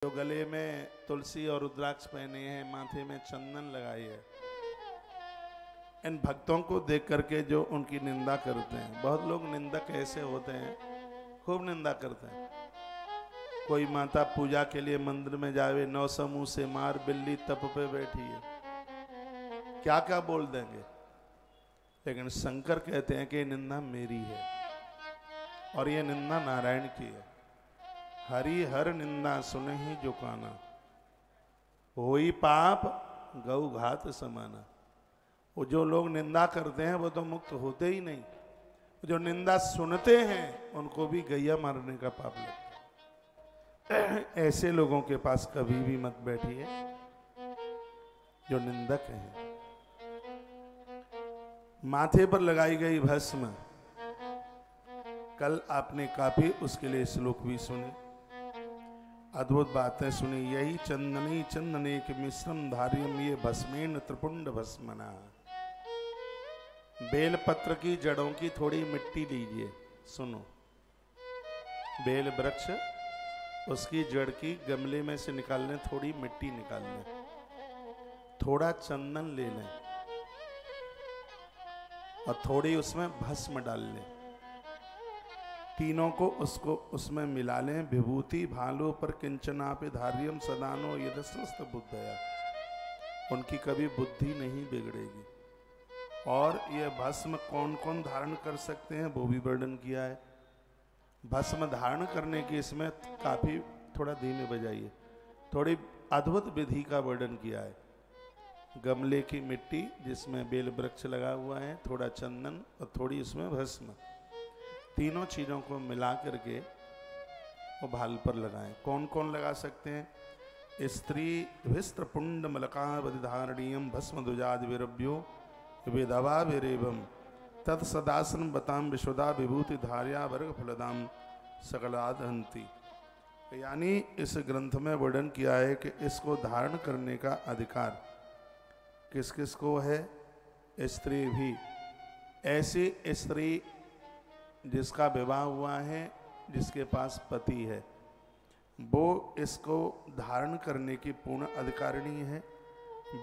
जो गले में तुलसी और रुद्राक्ष पहने हैं, माथे में चंदन लगाई है, इन भक्तों को देख करके जो उनकी निंदा करते हैं, बहुत लोग निंदक ऐसे होते हैं, खूब निंदा करते हैं। कोई माता पूजा के लिए मंदिर में जावे, 9 समूह से मार बिल्ली तप पे बैठी है, क्या क्या बोल देंगे। लेकिन शंकर कहते हैं कि निंदा मेरी है और ये निंदा नारायण की है। हरि हर निंदा सुने ही जो काना, होई पाप गौ घात समाना। वो जो लोग निंदा करते हैं वो तो मुक्त होते ही नहीं, जो निंदा सुनते हैं उनको भी गैया मारने का पाप लगता है। ऐसे लोगों के पास कभी भी मत बैठिए जो निंदक हैं। माथे पर लगाई गई भस्म, कल आपने काफी उसके लिए श्लोक भी सुने, अद्भुत बातें सुनी। यही चंदनी चंदने के मिश्रम धार्यम ये भस्मेन त्रिपुंड भस्मना। बेल पत्र की जड़ों की थोड़ी मिट्टी लीजिए, सुनो, बेल वृक्ष उसकी जड़ की गमले में से निकाल लें, थोड़ी मिट्टी निकाल लें, थोड़ा चंदन ले लें और थोड़ी उसमें भस्म डाल लें, तीनों को उसको उसमें मिला लें। विभूति भालो पर किंचनापि धार्यम सदानो यदस्रस्त बुद्धया। उनकी कभी बुद्धि नहीं बिगड़ेगी। और ये भस्म कौन कौन धारण कर सकते हैं वो भी वर्णन किया है। भस्म धारण करने की इसमें काफी, थोड़ा धीमे बजाइए, थोड़ी अद्भुत विधि का वर्णन किया है। गमले की मिट्टी जिसमें बेल वृक्ष लगा हुआ है, थोड़ा चंदन और थोड़ी उसमें भस्म, तीनों चीजों को मिला करके वो भाल पर लगाएं। कौन कौन लगा सकते हैं? स्त्री विस्त्र पुंड मलकावधारणीयम भस्म दुजाद विरभ्यो वेदवा विरेवम तत्सदासन बताम विश्वदा विभूति धार्या वर्ग फलदाम सकलादहंती। यानी इस ग्रंथ में वर्णन किया है कि इसको धारण करने का अधिकार किस किस को है? स्त्री भी। ऐसी स्त्री जिसका विवाह हुआ है, जिसके पास पति है, वो इसको धारण करने की पूर्ण अधिकारिणी है।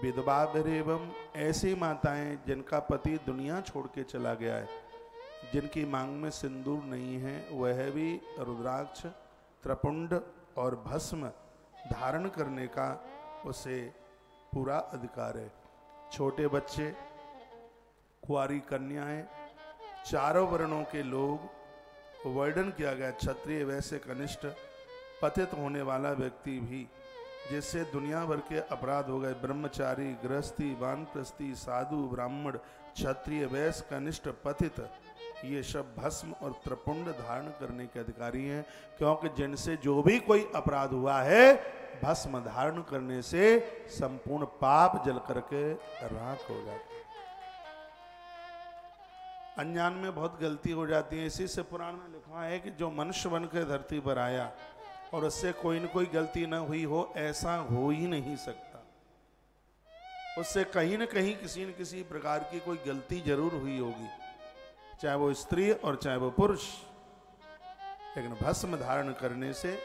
विधवा एवं ऐसी माताएं जिनका पति दुनिया छोड़ के चला गया है, जिनकी मांग में सिंदूर नहीं है, वह भी रुद्राक्ष त्रिपुंड और भस्म धारण करने का उसे पूरा अधिकार है। छोटे बच्चे, कुंवारी कन्याएं, चारों वर्णों के लोग वर्णन किया गया। क्षत्रिय, वैश्य, कनिष्ठ, पतित होने वाला व्यक्ति भी, जिससे दुनिया भर के अपराध हो गए, ब्रह्मचारी, गृहस्थी, वानप्रस्थी, साधु, ब्राह्मण, क्षत्रिय, वैश्य, कनिष्ठ, पतित, ये सब भस्म और त्रिपुंड धारण करने के अधिकारी हैं। क्योंकि जिनसे जो भी कोई अपराध हुआ है, भस्म धारण करने से संपूर्ण पाप जल करके राख हो जाते। अज्ञान में बहुत गलती हो जाती है। इसी से पुराण में लिखा है कि जो मनुष्य बन के धरती पर आया और उससे कोई न कोई गलती न हुई हो, ऐसा हो ही नहीं सकता। उससे कहीं न कहीं किसी न किसी प्रकार की कोई गलती जरूर हुई होगी, चाहे वो स्त्री और चाहे वो पुरुष। लेकिन भस्म धारण करने से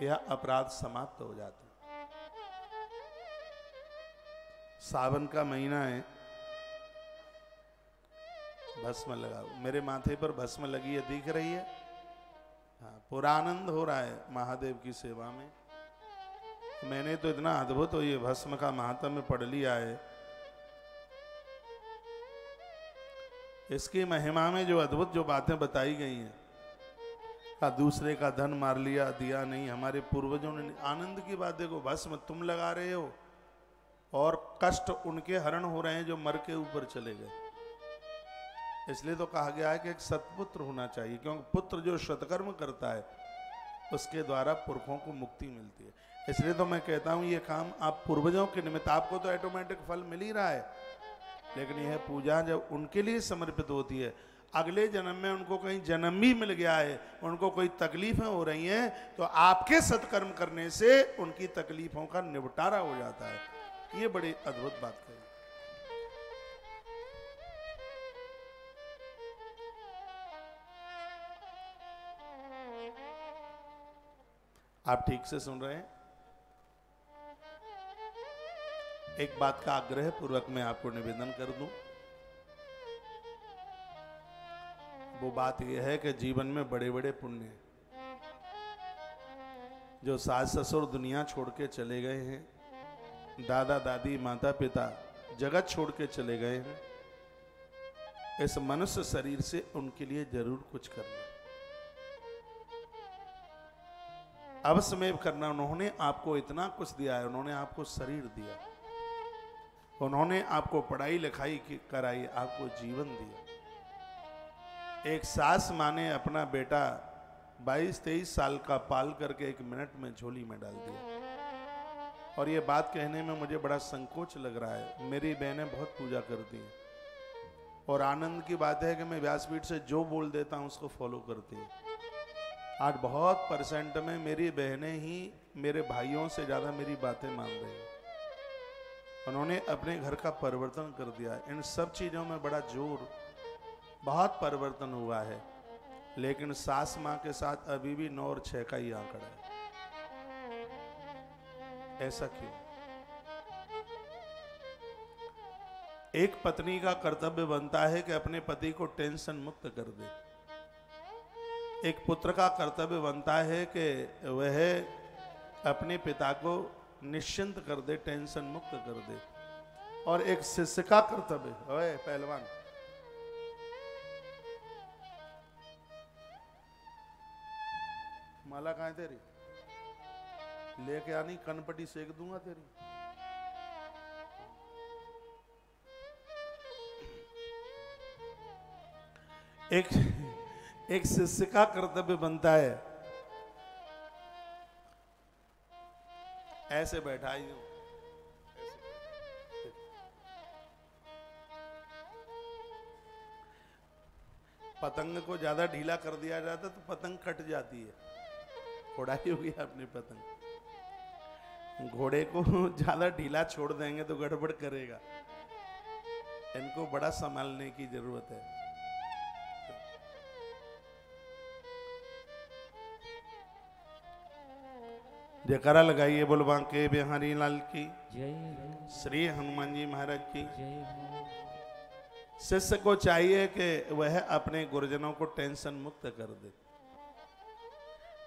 यह अपराध समाप्त हो जाते हैं। सावन का महीना है, भस्म लगाओ। मेरे माथे पर भस्म लगी है, दिख रही है? हाँ, पूरा आनंद हो रहा है महादेव की सेवा में। मैंने तो इतना अद्भुत हो ये भस्म का महात्म्य पढ़ लिया है। इसकी महिमा में जो अद्भुत जो बातें बताई गई हैं, दूसरे का धन मार लिया, दिया नहीं। हमारे पूर्वजों ने, आनंद की बात देखो, भस्म तुम लगा रहे हो और कष्ट उनके हरण हो रहे हैं जो मर के ऊपर चले गए। इसलिए तो कहा गया है कि एक सत्पुत्र होना चाहिए, क्योंकि पुत्र जो सत्कर्म करता है उसके द्वारा पुरखों को मुक्ति मिलती है। इसलिए तो मैं कहता हूं ये काम आप पूर्वजों के निमित्त, आपको तो ऑटोमेटिक फल मिल ही रहा है, लेकिन यह पूजा जब उनके लिए समर्पित होती है, अगले जन्म में उनको कहीं जन्म भी मिल गया है, उनको कोई तकलीफें हो रही हैं, तो आपके सत्कर्म करने से उनकी तकलीफों का निपटारा हो जाता है। ये बड़ी अद्भुत बात कही। आप ठीक से सुन रहे हैं? एक बात का आग्रह पूर्वक मैं आपको निवेदन कर दूं। वो बात यह है कि जीवन में बड़े बड़े पुण्य हैं। जो सास ससुर दुनिया छोड़ के चले गए हैं, दादा दादी माता पिता जगत छोड़ के चले गए हैं, इस मनुष्य शरीर से उनके लिए जरूर कुछ करना, अवश्य में करना। उन्होंने आपको इतना कुछ दिया है, उन्होंने आपको शरीर दिया, उन्होंने आपको पढ़ाई लिखाई कराई, आपको जीवन दिया। एक सास माँ ने अपना बेटा 22-23 साल का पाल करके 1 मिनट में झोली में डाल दिया। और ये बात कहने में मुझे बड़ा संकोच लग रहा है। मेरी बहनें बहुत पूजा करती हैं और आनंद की बात है कि मैं व्यासपीठ से जो बोल देता हूँ उसको फॉलो करती हैं। आज बहुत % में मेरी बहनें ही मेरे भाइयों से ज़्यादा मेरी बातें मान रही हैं। उन्होंने अपने घर का परिवर्तन कर दिया। इन सब चीज़ों में बड़ा जोर, बहुत परिवर्तन हुआ है, लेकिन सास माँ के साथ अभी भी 9 और 6 का ही आंकड़ा है। ऐसा क्यों? एक पत्नी का कर्तव्य बनता है कि अपने पति को टेंशन मुक्त कर दे। एक पुत्र का कर्तव्य बनता है कि वह अपने पिता को निश्चिंत कर दे, टेंशन मुक्त कर दे। और एक शिष्य का कर्तव्य, ओए पहलवान, माला कहाँ है तेरी? लेके आनी, कनपटी सेक दूंगा तेरी। एक शिष्य का कर्तव्य बनता है, ऐसे बैठा ही हूं, पतंग को ज्यादा ढीला कर दिया जाता तो पतंग कट जाती है। उड़ाई होगी अपनी पतंग। घोड़े को ज्यादा ढीला छोड़ देंगे तो गड़बड़ करेगा। इनको बड़ा संभालने की जरूरत है। जयकारा लगाइए, बोल बांके बिहारी लाल की जय, श्री हनुमान जी महाराज की जय। शिष्य को चाहिए कि वह अपने गुरुजनों को टेंशन मुक्त कर दे।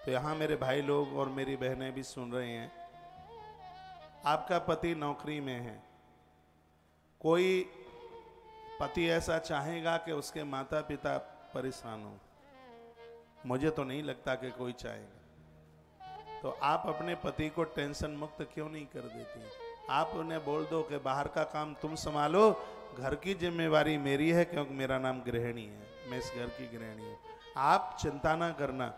तो यहां मेरे भाई लोग और मेरी बहनें भी सुन रहे हैं। आपका पति नौकरी में है, कोई पति ऐसा चाहेगा कि उसके माता पिता परेशान हो? मुझे तो नहीं लगता कि कोई चाहेगा। तो आप अपने पति को टेंशन मुक्त क्यों नहीं कर देती? आप उन्हें बोल दो कि बाहर का काम तुम संभालो, घर की जिम्मेवारी मेरी है, क्योंकि मेरा नाम गृहिणी है, मैं इस घर की गृहिणी हूँ। आप चिंता ना करना।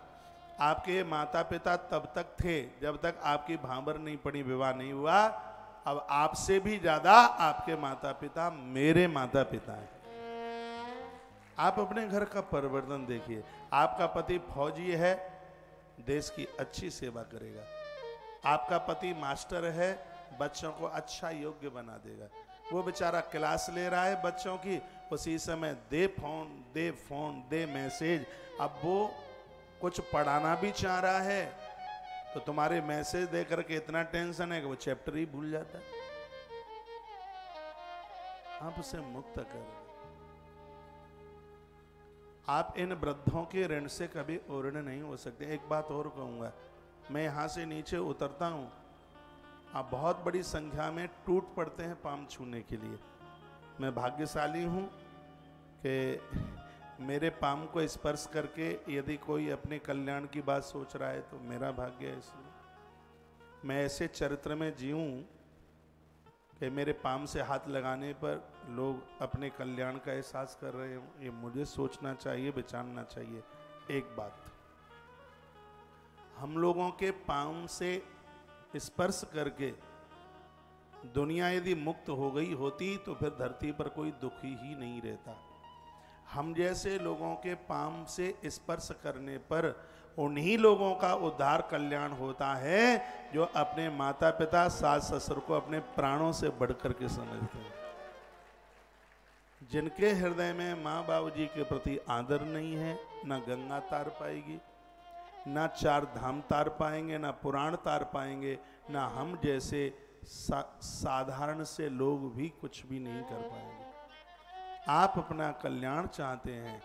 आपके माता पिता तब तक थे जब तक आपकी भांबर नहीं पड़ी, विवाह नहीं हुआ। अब आपसे भी ज्यादा आपके माता पिता मेरे माता पिता हैं। आप अपने घर का परिवर्तन देखिए। आपका पति फौजी है, देश की अच्छी सेवा करेगा। आपका पति मास्टर है, बच्चों को अच्छा योग्य बना देगा। वो बेचारा क्लास ले रहा है बच्चों की, उसी समय दे फोन दे मैसेज। अब वो कुछ पढ़ाना भी चाह रहा है तो तुम्हारे मैसेज दे करके इतना टेंशन है कि वो चैप्टर ही भूल जाता है। आप उसे मुक्त करें। आप इन वृद्धों के ऋण से कभी उऋण नहीं हो सकते। एक बात और कहूंगा, मैं यहां से नीचे उतरता हूं, आप बहुत बड़ी संख्या में टूट पड़ते हैं पाम छूने के लिए। मैं भाग्यशाली हूं कि मेरे पाम को स्पर्श करके यदि कोई अपने कल्याण की बात सोच रहा है तो मेरा भाग्य है। इसलिए मैं ऐसे चरित्र में जीऊं कि मेरे पाम से हाथ लगाने पर लोग अपने कल्याण का एहसास कर रहे हों। ये मुझे सोचना चाहिए, विचारना चाहिए। एक बात, हम लोगों के पाम से स्पर्श करके दुनिया यदि मुक्त हो गई होती तो फिर धरती पर कोई दुखी ही नहीं रहता। हम जैसे लोगों के पाम से स्पर्श करने पर उन्हीं लोगों का उद्धार कल्याण होता है जो अपने माता पिता सास ससुर को अपने प्राणों से बढ़कर के समझते हैं। जिनके हृदय में माँ बाबू जी के प्रति आदर नहीं है, ना गंगा तार पाएगी, ना चार धाम तार पाएंगे, ना पुराण तार पाएंगे, ना हम जैसे साधारण से लोग भी कुछ भी नहीं कर पाएंगे। आप अपना कल्याण चाहते हैं।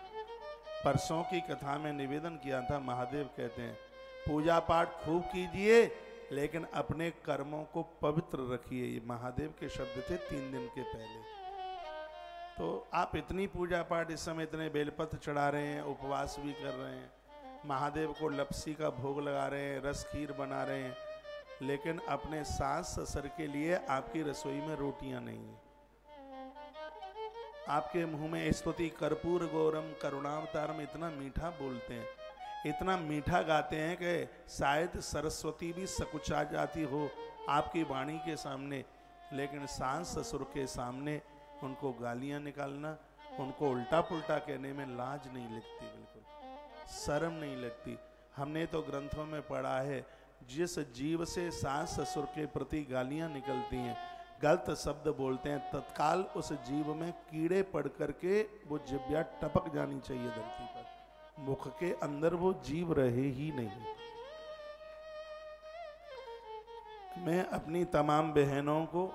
परसों की कथा में निवेदन किया था, महादेव कहते हैं पूजा पाठ खूब कीजिए लेकिन अपने कर्मों को पवित्र रखिए। ये महादेव के शब्द थे 3 दिन के पहले। तो आप इतनी पूजा पाठ इस समय, इतने बेलपत्र चढ़ा रहे हैं, उपवास भी कर रहे हैं, महादेव को लपसी का भोग लगा रहे हैं, रस खीर बना रहे हैं, लेकिन अपने सास ससुर के लिए आपकी रसोई में रोटियां नहीं है। आपके मुंह में स्तुति कर्पूर गौरम करुणावतारम इतना मीठा बोलते हैं, इतना मीठा गाते हैं कि शायद सरस्वती भी सकुचा जाती हो आपकी वाणी के सामने, लेकिन सास ससुर के सामने उनको गालियां निकालना, उनको उल्टा पुल्टा कहने में लाज नहीं लगती, बिल्कुल शर्म नहीं लगती। हमने तो ग्रंथों में पढ़ा है जिस जीव से सास ससुर के प्रति गालियां निकलती हैं, गलत शब्द बोलते हैं, तत्काल उस जीव में कीड़े पड़ करके वो जिब्या टपक जानी चाहिए धरती पर, मुख के अंदर वो जीव रहे ही नहीं। मैं अपनी तमाम बहनों को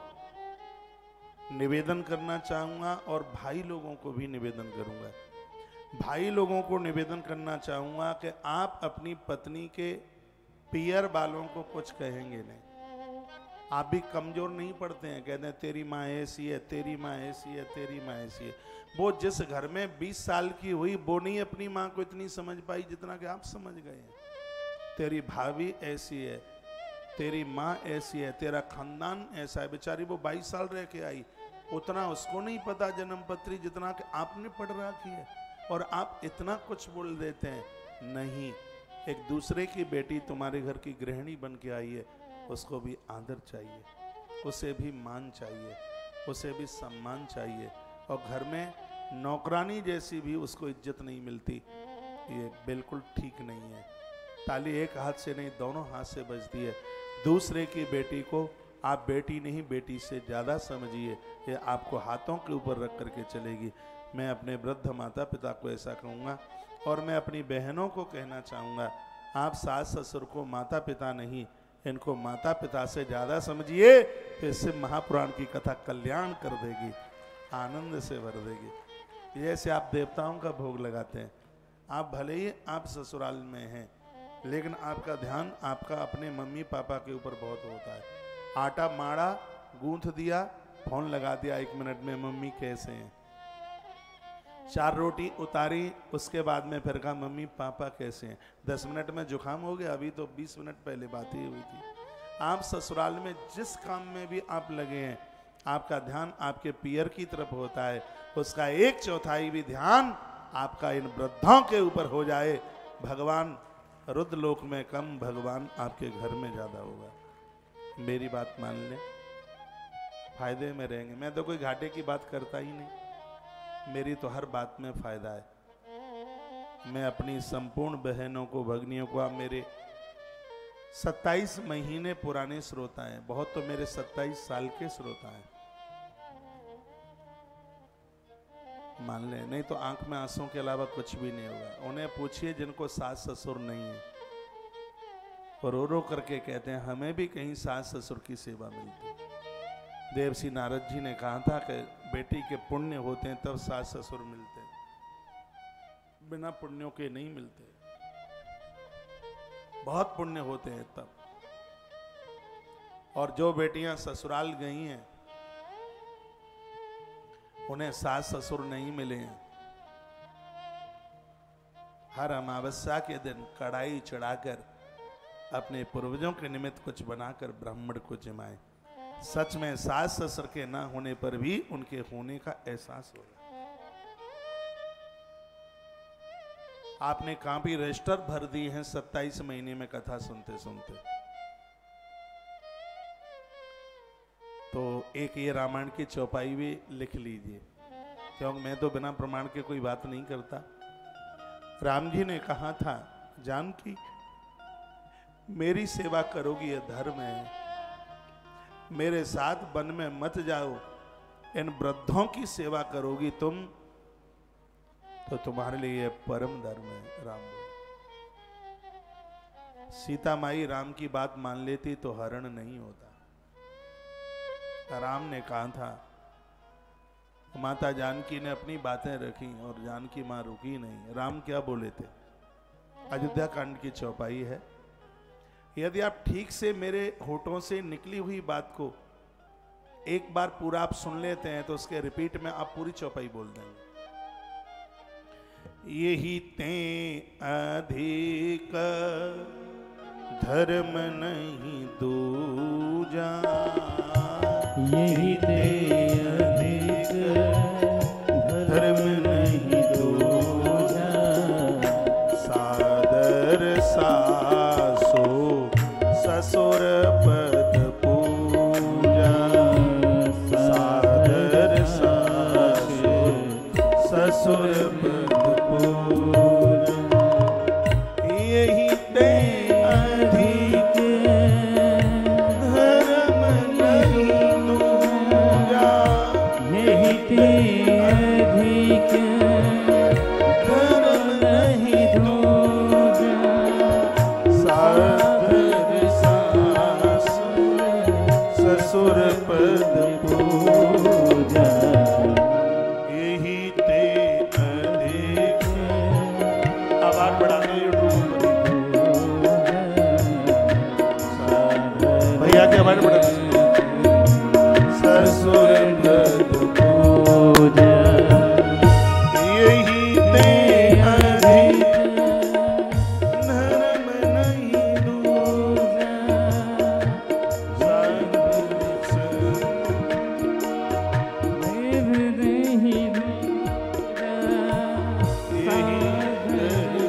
निवेदन करना चाहूंगा और भाई लोगों को भी निवेदन करूंगा। भाई लोगों को निवेदन करना चाहूंगा कि आप अपनी पत्नी के पियर बालों को कुछ कहेंगे नहीं। आप भी कमजोर नहीं पड़ते हैं, कहते हैं तेरी माँ ऐसी है, तेरी माँ ऐसी है, तेरी माँ ऐसी है। वो जिस घर में 20 साल की हुई वो नहीं अपनी माँ को इतनी समझ पाई जितना कि आप समझ गए हैं। तेरी भाभी ऐसी है, तेरी माँ ऐसी है, तेरा खानदान ऐसा है। बेचारी वो 22 साल रह के आई, उतना उसको नहीं पता जन्म पत्री जितना कि आपने पढ़ रखी है, और आप इतना कुछ बोल देते हैं। नहीं, एक दूसरे की बेटी तुम्हारे घर की गृहिणी बन के आई है, उसको भी आदर चाहिए, उसे भी मान चाहिए, उसे भी सम्मान चाहिए। और घर में नौकरानी जैसी भी उसको इज्जत नहीं मिलती, ये बिल्कुल ठीक नहीं है। ताली एक हाथ से नहीं, दोनों हाथ से बजती है। दूसरे की बेटी को आप बेटी नहीं बेटी से ज़्यादा समझिए, ये आपको हाथों के ऊपर रख करके चलेगी। मैं अपने वृद्ध माता पिता को ऐसा कहूँगा, और मैं अपनी बहनों को कहना चाहूँगा, आप सास ससुर को माता पिता नहीं, इनको माता पिता से ज़्यादा समझिए, तो इससे महापुराण की कथा कल्याण कर देगी, आनंद से भर देगी। जैसे आप देवताओं का भोग लगाते हैं, आप भले ही आप ससुराल में हैं, लेकिन आपका ध्यान आपका अपने मम्मी पापा के ऊपर बहुत होता है। आटा माड़ा, गूंथ दिया, फोन लगा दिया 1 मिनट में, मम्मी कैसे हैं। 4 रोटी उतारी, उसके बाद में फिर कहा मम्मी पापा कैसे हैं। 10 मिनट में जुकाम हो गया, अभी तो 20 मिनट पहले बात ही हुई थी। आप ससुराल में जिस काम में भी आप लगे हैं, आपका ध्यान आपके पियर की तरफ होता है, उसका 1/4 भी ध्यान आपका इन वृद्धों के ऊपर हो जाए। भगवान रुद्र लोक में कम, भगवान आपके घर में ज्यादा होगा। मेरी बात मान लें, फायदे में रहेंगे। मैं तो कोई घाटे की बात करता ही नहीं, मेरी तो हर बात में फायदा है। मैं अपनी संपूर्ण बहनों को, भगनियों को, आप मेरे 27 महीने पुराने श्रोता हैं, बहुत तो मेरे 27 साल के श्रोता हैं, मान लें, नहीं तो आंख में आंसुओं के अलावा कुछ भी नहीं होगा। उन्हें पूछिए जिनको सास ससुर नहीं है, और रो रो करके कहते हैं हमें भी कहीं सास ससुर की सेवा मिलती। देवर्षि नारद जी ने कहा था कि बेटी के पुण्य होते हैं तब सास ससुर मिलते, बिना पुण्यों के नहीं मिलते। बहुत पुण्य होते हैं तब। और जो बेटियां ससुराल गई हैं, उन्हें सास ससुर नहीं मिले हैं, हर अमावस्या के दिन कढ़ाई चढ़ाकर अपने पूर्वजों के निमित्त कुछ बनाकर ब्राह्मण को जिमाए। सच में सास ससुर के ना होने पर भी उनके होने का एहसास होगा। आपने कॉपी रजिस्टर भर दी हैं 27 महीने में कथा सुनते सुनते। तो एक ये रामायण की चौपाई भी लिख लीजिए, क्योंकि मैं तो बिना प्रमाण के कोई बात नहीं करता। राम जी ने कहा था, जानकी मेरी सेवा करोगी यह धर्म है, मेरे साथ वन में मत जाओ, इन वृद्धों की सेवा करोगी तुम तो तुम्हारे लिए परम धर्म है। राम सीता माई राम की बात मान लेती तो हरण नहीं होता। राम ने कहा था, माता जानकी ने अपनी बातें रखी और जानकी मां रुकी नहीं। राम क्या बोले थे? अयोध्या कांड की चौपाई है। यदि आप ठीक से मेरे होठों से निकली हुई बात को एक बार पूरा आप सुन लेते हैं तो उसके रिपीट में आप पूरी चौपाई बोल देंगे। यही ते अधिक धर्म नहीं दूजा, यही ते अधिक धर्म नहीं दूजा, सादर सासो ससुर पद पूजा, सादर सासो ससुर पद पूजा। यही ते अधिक धर्म नहीं दूजा, यही ते अधिक धर्म नहीं दूजा, सादर सासु ससुर पद पूजा। यही ते अधिक, आवाज बढ़ाते हैं यूट्यूब पर। भैया की आवाज बढ़ाते हैं। ससुर पद पूजा, यही ते अधिक धर्म नहीं दूजा,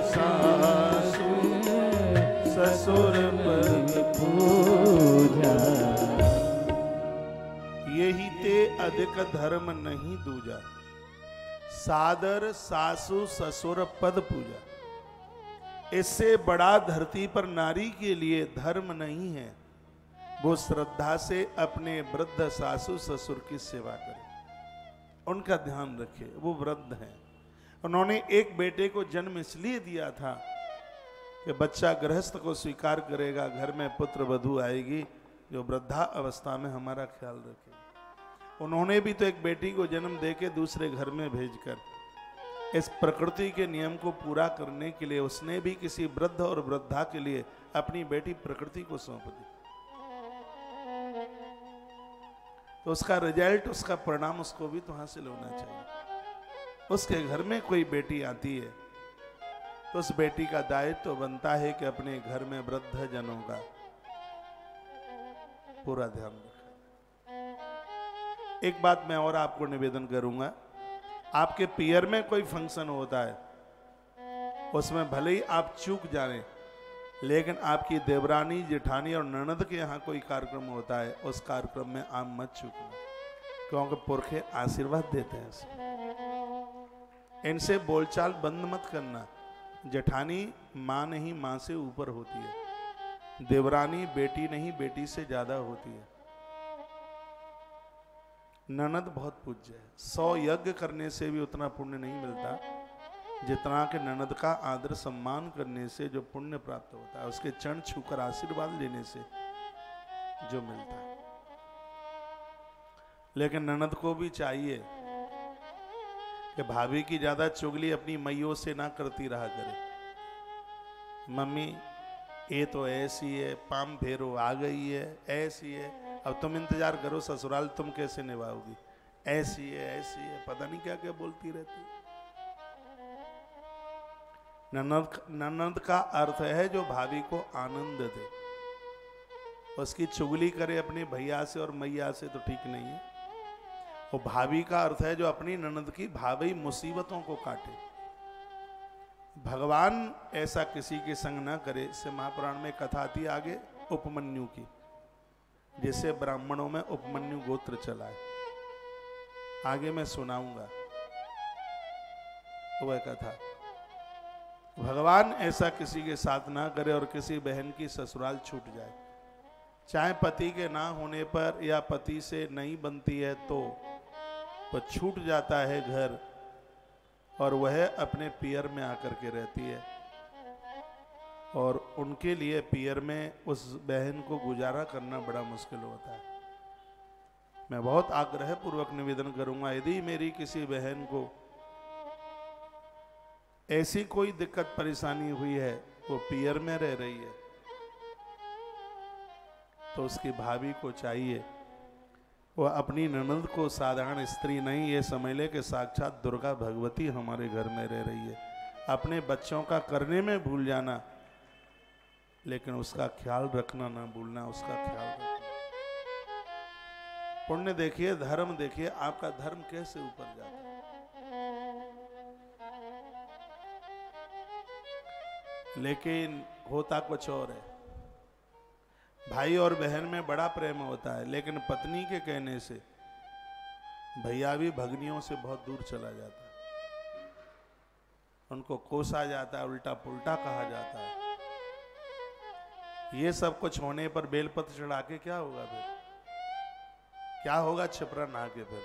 सासु ससुर पद पूजा। यही ते अधिक धर्म नहीं दूजा, सादर सासु ससुर पद पूजा। इससे बड़ा धरती पर नारी के लिए धर्म नहीं है वो श्रद्धा से अपने वृद्ध सासु ससुर की सेवा करे, उनका ध्यान रखे। वो वृद्ध हैं, उन्होंने एक बेटे को जन्म इसलिए दिया था कि बच्चा गृहस्थ को स्वीकार करेगा, घर में पुत्र वधू आएगी जो वृद्धा अवस्था में हमारा ख्याल रखेगी। उन्होंने भी तो एक बेटी को जन्म देके दूसरे घर में भेजकर इस प्रकृति के नियम को पूरा करने के लिए उसने भी किसी वृद्ध और वृद्धा के लिए अपनी बेटी प्रकृति को सौंप दी। तो उसका रिजल्ट, उसका परिणाम उसको भी तो हासिल होना चाहिए। उसके घर में कोई बेटी आती है तो उस बेटी का दायित्व तो बनता है कि अपने घर में वृद्ध जनों का पूरा ध्यान रखे। एक बात मैं और आपको निवेदन करूंगा, आपके पियर में कोई फंक्शन होता है, उसमें भले ही आप चूक जाने, लेकिन आपकी देवरानी, जेठानी और ननद के यहाँ कोई कार्यक्रम होता है, उस कार्यक्रम में आप मत चूकना, क्योंकि पुरखे आशीर्वाद देते हैं। इनसे बोलचाल बंद मत करना। जेठानी माँ नहीं, माँ से ऊपर होती है। देवरानी बेटी नहीं, बेटी से ज्यादा होती है। ननद बहुत पूज्य है। 100 यज्ञ करने से भी उतना पुण्य नहीं मिलता जितना कि ननद का आदर सम्मान करने से जो पुण्य प्राप्त होता है, उसके चरण छूकर आशीर्वाद लेने से जो मिलता है। लेकिन ननद को भी चाहिए कि भाभी की ज्यादा चुगली अपनी मैयों से ना करती रहा करे। मम्मी ये तो ऐसी है, पाम फेरो आ गई है, ऐसी है, अब तुम इंतजार करो ससुराल तुम कैसे निभाओगी, ऐसी है, पता नहीं क्या क्या बोलती रहती है। ननद का अर्थ है जो भाभी को आनंद दे। उसकी चुगली करे अपने भैया से और मैया से तो ठीक नहीं है। और भाभी का अर्थ है जो अपनी ननद की भावी मुसीबतों को काटे। भगवान ऐसा किसी के संग ना करे। इससे महापुराण में कथा आती है आगे उपमन्यु की, जैसे ब्राह्मणों में उपमन्यु गोत्र चला है, आगे मैं सुनाऊंगा वह कथा। भगवान ऐसा किसी के साथ ना करे और किसी बहन की ससुराल छूट जाए, चाहे पति के ना होने पर या पति से नहीं बनती है तो छूट जाता है घर और वह अपने पियर में आकर के रहती है। और उनके लिए पियर में उस बहन को गुजारा करना बड़ा मुश्किल होता है। मैं बहुत आग्रह पूर्वक निवेदन करूंगा, यदि मेरी किसी बहन को ऐसी कोई दिक्कत परेशानी हुई है, वो पियर में रह रही है, तो उसकी भाभी को चाहिए वो अपनी ननद को साधारण स्त्री नहीं ये समझ ले कि साक्षात दुर्गा भगवती हमारे घर में रह रही है। अपने बच्चों का करने में भूल जाना, लेकिन उसका ख्याल रखना ना भूलना, उसका ख्याल रखना। पुण्य देखिए, धर्म देखिए, आपका धर्म कैसे ऊपर जाता है। लेकिन होता कुछ और है। भाई और बहन में बड़ा प्रेम होता है, लेकिन पत्नी के कहने से भैया भी भगनियों से बहुत दूर चला जाता है, उनको कोसा जाता है, उल्टा पुल्टा कहा जाता है। ये सब कुछ होने पर बेलपत्र चढ़ा के क्या होगा फिर? क्या होगा छिपरा नहा के? फिर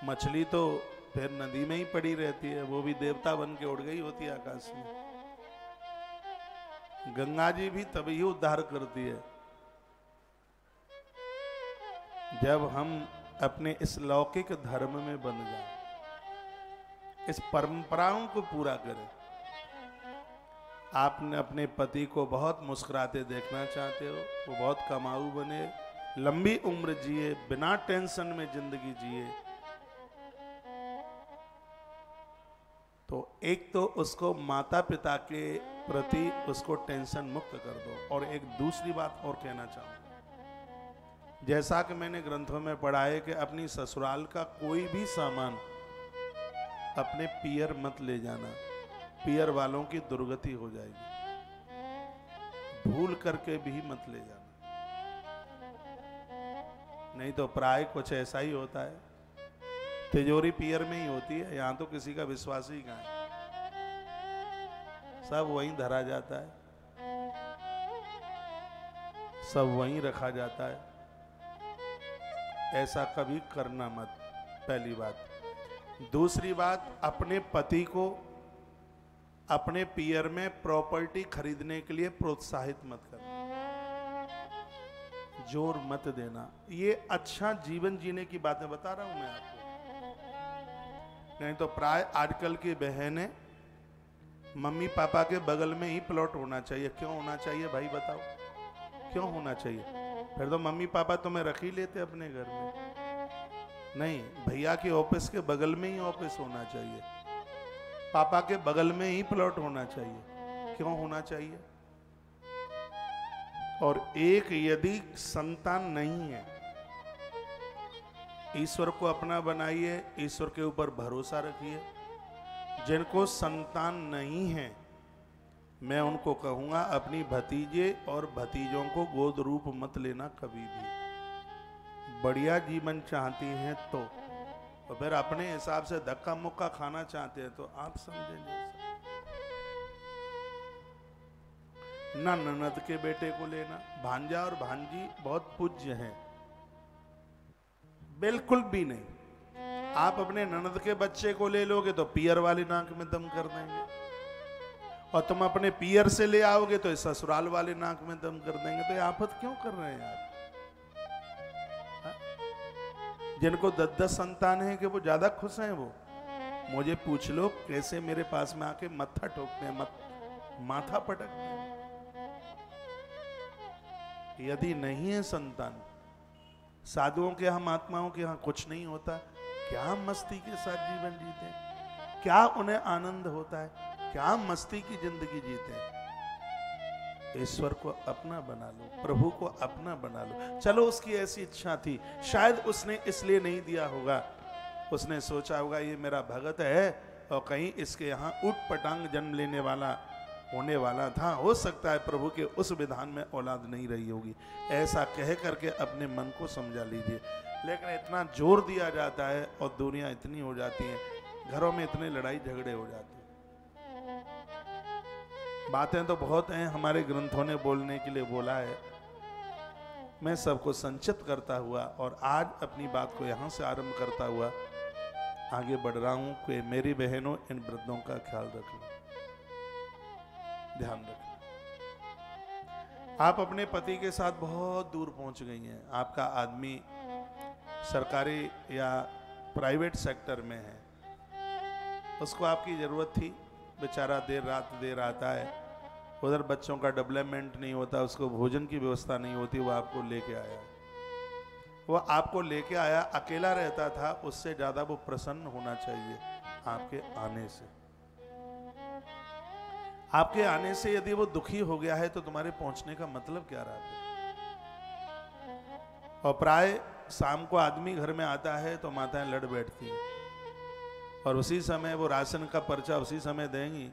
मछली तो फिर नदी में ही पड़ी रहती है, वो भी देवता बन के उड़ गई होती है आकाश में। गंगा जी भी तभी उद्धार करती है जब हम अपने इस लौकिक धर्म में बन जाए, इस परंपराओं को पूरा करें। आपने अपने पति को बहुत मुस्कुराते देखना चाहते हो, वो बहुत कमाऊ बने, लंबी उम्र जिए, बिना टेंशन में जिंदगी जिए, तो एक तो उसको माता पिता के प्रति उसको टेंशन मुक्त कर दो। और एक दूसरी बात और कहना चाहूंगा, जैसा कि मैंने ग्रंथों में पढ़ा है कि अपनी ससुराल का कोई भी सामान अपने पियर मत ले जाना, पियर वालों की दुर्गति हो जाएगी। भूल करके भी मत ले जाना, नहीं तो प्राय कुछ ऐसा ही होता है। तिजोरी पियर में ही होती है, यहां तो किसी का विश्वास ही कहां है, सब वहीं धरा जाता है, सब वहीं रखा जाता है। ऐसा कभी करना मत, पहली बात। दूसरी बात, अपने पति को अपने पियर में प्रॉपर्टी खरीदने के लिए प्रोत्साहित मत करना, जोर मत देना। ये अच्छा जीवन जीने की बातें बता रहा हूं मैं आपको। नहीं तो प्राय आजकल की बहनें मम्मी पापा के बगल में ही प्लॉट होना चाहिए। क्यों होना चाहिए भाई बताओ, क्यों होना चाहिए? फिर तो मम्मी पापा तुम्हें रख ही लेते अपने घर में। नहीं, भैया के ऑफिस के बगल में ही ऑफिस होना चाहिए, पापा के बगल में ही प्लॉट होना चाहिए। क्यों होना चाहिए? और एक यदि संतान नहीं है, ईश्वर को अपना बनाइए, ईश्वर के ऊपर भरोसा रखिए। जिनको संतान नहीं है, मैं उनको कहूंगा अपनी भतीजे और भतीजों को गोद रूप मत लेना कभी भी। बढ़िया जीवन चाहती हैं तो फिर अपने हिसाब से धक्का मुक्का खाना चाहते हैं तो आप समझेंगे। ना ननद के बेटे को लेना, भांजा और भांजी बहुत पूज्य हैं, बिल्कुल भी नहीं। आप अपने ननद के बच्चे को ले लोगे तो पियर वाली नाक में दम कर देंगे, और तुम अपने पियर से ले आओगे तो ससुराल वाले नाक में दम कर देंगे। तो ये आफत क्यों कर रहे हैं आप? जिनको 10-10 संतान है कि वो ज्यादा खुश हैं, वो मुझे पूछ लो कैसे मेरे पास में आके मत्था ठोकते हैं, माथा पटकते हैं। यदि नहीं है संतान, साधुओं के यहाँ महात्माओं के यहाँ कुछ नहीं होता, क्या मस्ती के साथ जीवन जीते हैं, क्या उन्हें आनंद होता है, क्या मस्ती की जिंदगी जीते हैं। ईश्वर को अपना बना लो, प्रभु को अपना बना लो। चलो उसकी ऐसी इच्छा थी, शायद उसने इसलिए नहीं दिया होगा, उसने सोचा होगा ये मेरा भगत है और कहीं इसके यहाँ उठ पटांग जन्म लेने वाला होने वाला था, हो सकता है प्रभु के उस विधान में औलाद नहीं रही होगी। ऐसा कह करके अपने मन को समझा लीजिए। लेकिन इतना जोर दिया जाता है और दुनिया इतनी हो जाती है, घरों में इतने लड़ाई झगड़े हो जाते हैं। बातें तो बहुत हैं, हमारे ग्रंथों ने बोलने के लिए बोला है। मैं सबको संचित करता हुआ और आज अपनी बात को यहाँ से आरंभ करता हुआ आगे बढ़ रहा हूँ कि मेरी बहनों, इन वृद्धों का ख्याल रख लो, ध्यान रखो। आप अपने पति के साथ बहुत दूर पहुंच गई हैं। आपका आदमी सरकारी या प्राइवेट सेक्टर में है, उसको आपकी ज़रूरत थी, बेचारा देर आता है, उधर बच्चों का डेवलपमेंट नहीं होता, उसको भोजन की व्यवस्था नहीं होती, वो आपको लेके आया। वो आपको लेके आया, अकेला रहता था, उससे ज़्यादा वो प्रसन्न होना चाहिए आपके आने से। आपके आने से यदि वो दुखी हो गया है तो तुम्हारे पहुंचने का मतलब क्या रहा? और प्राय शाम को आदमी घर में आता है तो माताएं लड़ बैठती हैं, और उसी समय वो राशन का पर्चा उसी समय देंगी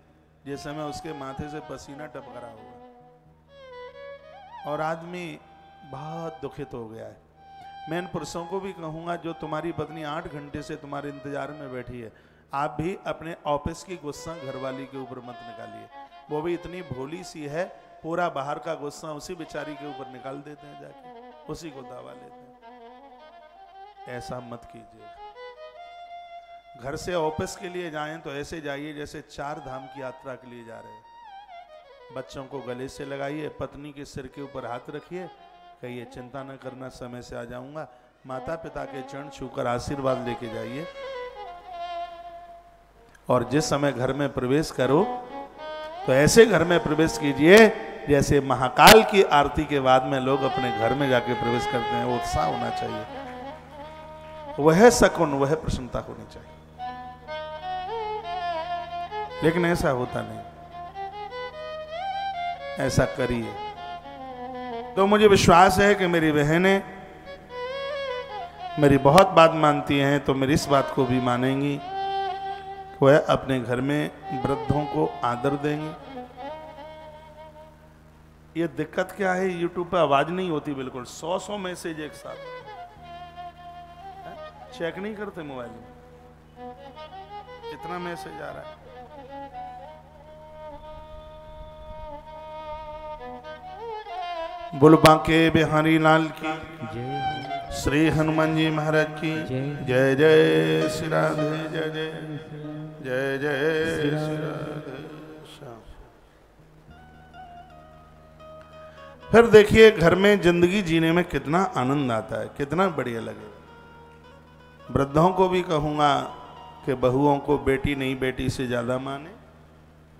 जिस समय उसके माथे से पसीना टपक रहा होगा, और आदमी बहुत दुखित हो गया है। मैं इन पुरुषों को भी कहूंगा, जो तुम्हारी पत्नी 8 घंटे से तुम्हारे इंतजार में बैठी है, आप भी अपने ऑफिस की गुस्सा घरवाली के ऊपर मत निकालिए। वो भी इतनी भोली सी है, पूरा बाहर का गुस्सा उसी बेचारी के ऊपर निकाल देते हैं, जाके उसी को दावा लेते हैं। ऐसा मत कीजिए। घर से ऑफिस के लिए जाएं तो ऐसे जाइए जैसे 4 धाम की यात्रा के लिए जा रहे हैं। बच्चों को गले से लगाइए, पत्नी के सिर के ऊपर हाथ रखिए, कहिए चिंता न करना, समय से आ जाऊंगा। माता पिता के चरण छूकर आशीर्वाद लेके जाइए, और जिस समय घर में प्रवेश करो तो ऐसे घर में प्रवेश कीजिए जैसे महाकाल की आरती के बाद में लोग अपने घर में जाके प्रवेश करते हैं। वो उत्साह होना चाहिए, वह सकून, वह प्रसन्नता होनी चाहिए, लेकिन ऐसा होता नहीं। ऐसा करिए तो मुझे विश्वास है कि मेरी बहनें मेरी बहुत बात मानती हैं, तो मेरी इस बात को भी मानेंगी, वह अपने घर में वृद्धों को आदर देंगी। ये दिक्कत क्या है, यूट्यूब पे आवाज नहीं होती बिल्कुल, 100 मैसेज एक साथ, चेक नहीं करते मोबाइल में, इतना मैसेज आ रहा है। बोल बांके बिहारी लाल की जय श्री हनुमान जी महाराज की जय। जय जय श्री राधे, जय जय जय जय श्री राधे श्याम। फिर देखिए घर में जिंदगी जीने में कितना आनंद आता है, कितना बढ़िया लगे। वृद्धों को भी कहूंगा कि बहुओं को बेटी नहीं बेटी से ज्यादा माने,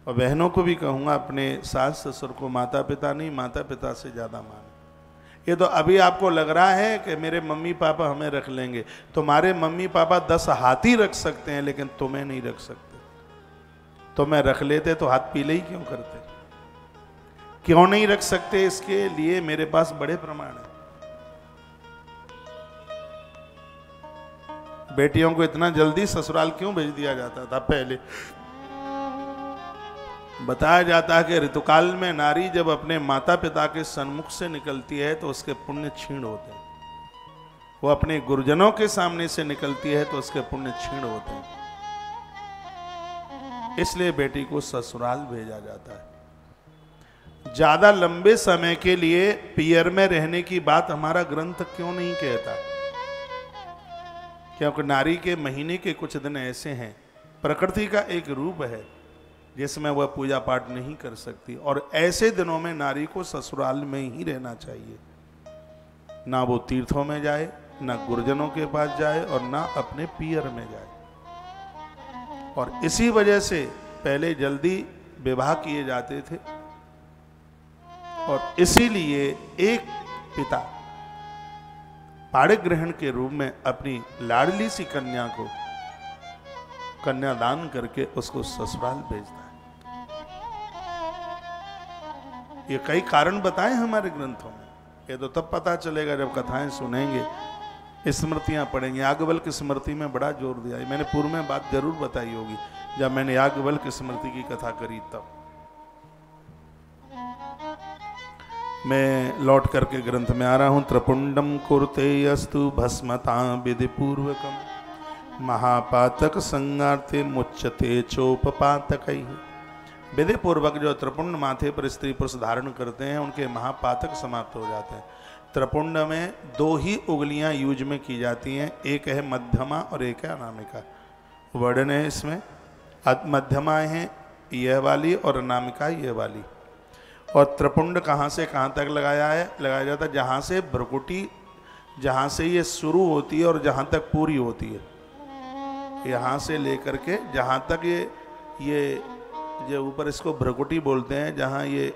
और बहनों को भी कहूंगा अपने सास ससुर को माता पिता नहीं माता पिता से ज्यादा माने। ये तो अभी आपको लग रहा है कि मेरे मम्मी पापा हमें रख लेंगे, तुम्हारे मम्मी पापा 10 हाथी रख सकते हैं लेकिन तुम्हें नहीं रख सकते। तुम्हें रख लेते तो हाथ पीले ही क्यों करते? क्यों नहीं रख सकते, इसके लिए मेरे पास बड़े प्रमाण हैं। बेटियों को इतना जल्दी ससुराल क्यों भेज दिया जाता था? पहले बताया जाता है कि ऋतुकाल में नारी जब अपने माता पिता के सन्मुख से निकलती है तो उसके पुण्य क्षीण होते हैं, वो अपने गुरुजनों के सामने से निकलती है तो उसके पुण्य क्षीण होते हैं। इसलिए बेटी को ससुराल भेजा जाता है। ज्यादा लंबे समय के लिए पियर में रहने की बात हमारा ग्रंथ क्यों नहीं कहता? क्योंकि नारी के महीने के कुछ दिन ऐसे हैं, प्रकृति का एक रूप है जिसमें वह पूजा पाठ नहीं कर सकती, और ऐसे दिनों में नारी को ससुराल में ही रहना चाहिए। ना वो तीर्थों में जाए, ना गुरुजनों के पास जाए, और ना अपने पियर में जाए। और इसी वजह से पहले जल्दी विवाह किए जाते थे, और इसीलिए एक पिता पाणिक ग्रहण के रूप में अपनी लाडली सी कन्या को कन्यादान करके उसको ससुराल भेजता है। ये कई कारण बताए हमारे ग्रंथों में, ये तो तब पता चलेगा जब कथाएं सुनेंगे, स्मृतियां पढ़ेंगे। याज्ञवल्क्य की स्मृति में बड़ा जोर दिया है, मैंने पूर्व में बात जरूर बताई होगी जब मैंने याज्ञवल्क्य की स्मृति की कथा करी। तब मैं लौट करके ग्रंथ में आ रहा हूं। त्रिपुंडम कुरुते अस्तु भस्मता विधि पूर्वकम महापातक संगार्थे मुच्यते चोपपातक। विधि पूर्वक जो त्रिपुंड माथे पर स्त्री पुरुष धारण करते हैं उनके महापातक समाप्त हो जाते हैं। त्रिपुंड में 2 ही उंगलियां यूज में की जाती हैं, एक है मध्यमा और एक है अनामिका। वर्णन है इसमें, मध्यमा है यह वाली और अनामिका यह वाली। और त्रिपुंड कहाँ से कहाँ तक लगाया जाता है? जहाँ से भ्रुकुटी, जहाँ से ये शुरू होती है और जहाँ तक पूरी होती है, यहाँ से लेकर के जहाँ तक ये जो ऊपर इसको भ्रुकुटी बोलते हैं, जहाँ ये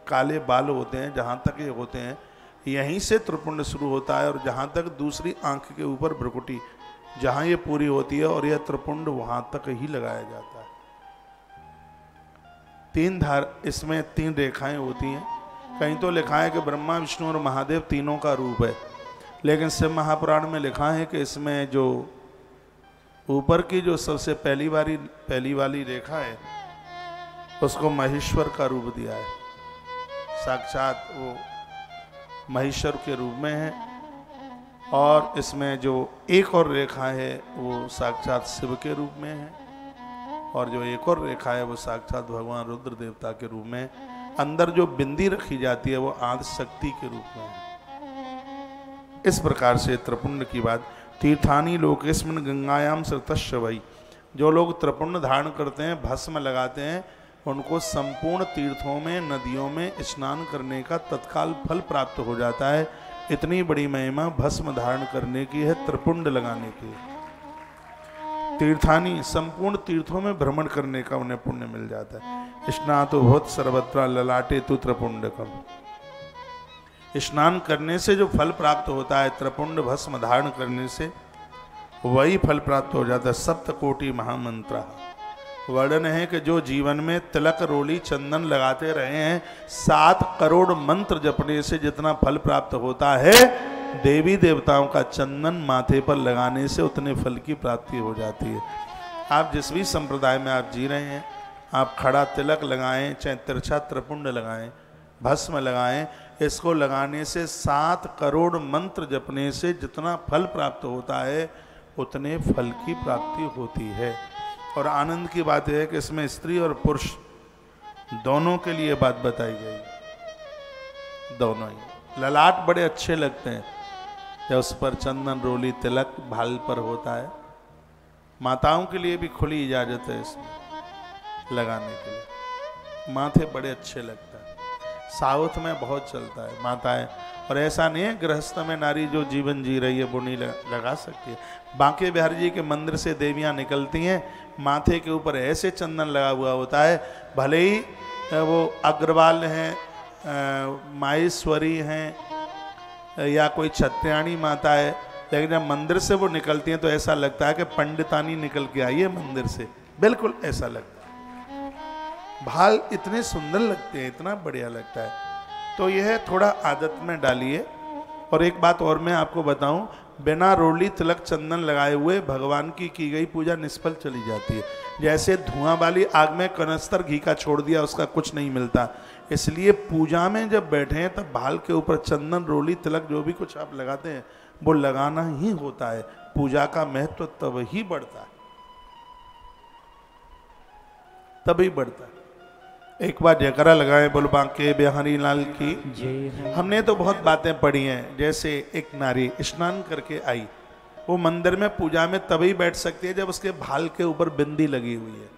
काले बाल होते हैं, जहाँ तक ये होते हैं, यहीं से त्रिपुंड शुरू होता है और जहाँ तक दूसरी आंख के ऊपर भ्रुकुटी, जहाँ ये पूरी होती है और यह त्रिपुंड वहाँ तक ही लगाया जाता है। 3 धार, इसमें 3 रेखाएं होती हैं। कहीं तो लिखा है कि ब्रह्मा विष्णु और महादेव तीनों का रूप है, लेकिन शिव महापुराण में लिखा है कि इसमें जो ऊपर की जो सबसे पहली वाली रेखा है उसको महेश्वर का रूप दिया है। साक्षात वो महेश्वर के रूप में है। और इसमें जो एक और रेखा है वो साक्षात शिव के रूप में है, और जो एक और रेखा है वो साक्षात भगवान रुद्र देवता के रूप में। अंदर जो बिंदी रखी जाती है वो आदि शक्ति के रूप में है। इस प्रकार से त्रिपुंड की बात। तीर्थानी लोकेस्मिन् गंगायाम सृतस्य वै, जो लोग त्रिपुंड धारण करते हैं, भस्म लगाते हैं, उनको संपूर्ण तीर्थों में, नदियों में स्नान करने का तत्काल फल प्राप्त हो जाता है। इतनी बड़ी महिमा भस्म धारण करने की है, त्रिपुंड लगाने की। तीर्थानी, संपूर्ण तीर्थों में भ्रमण करने का उन्हें पुण्य मिल जाता है। स्नातो भूत सर्वत्र ललाटे तु त्रिपुंडकम, स्नान करने से जो फल प्राप्त होता है, त्रिपुंड भस्म धारण करने से वही फल प्राप्त हो जाता है। सप्तकोटि महामंत्र वर्णन है कि जो जीवन में तिलक, रोली, चंदन लगाते रहे हैं, 7 करोड़ मंत्र जपने से जितना फल प्राप्त होता है, देवी देवताओं का चंदन माथे पर लगाने से उतने फल की प्राप्ति हो जाती है। आप जिस भी संप्रदाय में आप जी रहे हैं, आप खड़ा तिलक लगाएं, चाहे तिरछा त्रिपुंड लगाएं, भस्म लगाएं, इसको लगाने से 7 करोड़ मंत्र जपने से जितना फल प्राप्त होता है, उतने फल की प्राप्ति होती है। और आनंद की बात यह है कि इसमें स्त्री और पुरुष दोनों के लिए बात बताई गई, दोनों ही। ललाट बड़े अच्छे लगते हैं जब उस पर चंदन, रोली, तिलक भाल पर होता है। माताओं के लिए भी खुली इजाजत है इसमें लगाने के लिए, माथे बड़े अच्छे लगता है। साउथ में बहुत चलता है माताएं, और ऐसा नहीं है गृहस्थ में नारी जो जीवन जी रही है वो नहीं लगा सकती है। बांके बिहारी जी के मंदिर से देवियां निकलती हैं, माथे के ऊपर ऐसे चंदन लगा हुआ होता है, भले ही वो अग्रवाल हैं, माहेश्वरी हैं या कोई छत्रियाणी माता है, लेकिन जब मंदिर से वो निकलती हैं तो ऐसा लगता है कि पंडितानी निकल के आई है मंदिर से, बिल्कुल ऐसा लगता है। भाल इतने सुंदर लगते हैं, इतना बढ़िया लगता है। तो यह थोड़ा आदत में डालिए। और एक बात और मैं आपको बताऊं, बिना रोली, तिलक, चंदन लगाए हुए भगवान की गई पूजा निष्फल चली जाती है। जैसे धुआं वाली आग में कनस्तर घी का छोड़ दिया, उसका कुछ नहीं मिलता। इसलिए पूजा में जब बैठे हैं तब भाल के ऊपर चंदन, रोली, तिलक जो भी कुछ आप लगाते हैं वो लगाना ही होता है। पूजा का महत्व तब ही बढ़ता है, तभी बढ़ता है। एक बार जयकारा लगाए बोल बांके बिहारी लाल की। हमने तो बहुत बातें पढ़ी हैं, जैसे एक नारी स्नान करके आई, वो मंदिर में पूजा में तभी बैठ सकती है जब उसके भाल के ऊपर बिंदी लगी हुई है।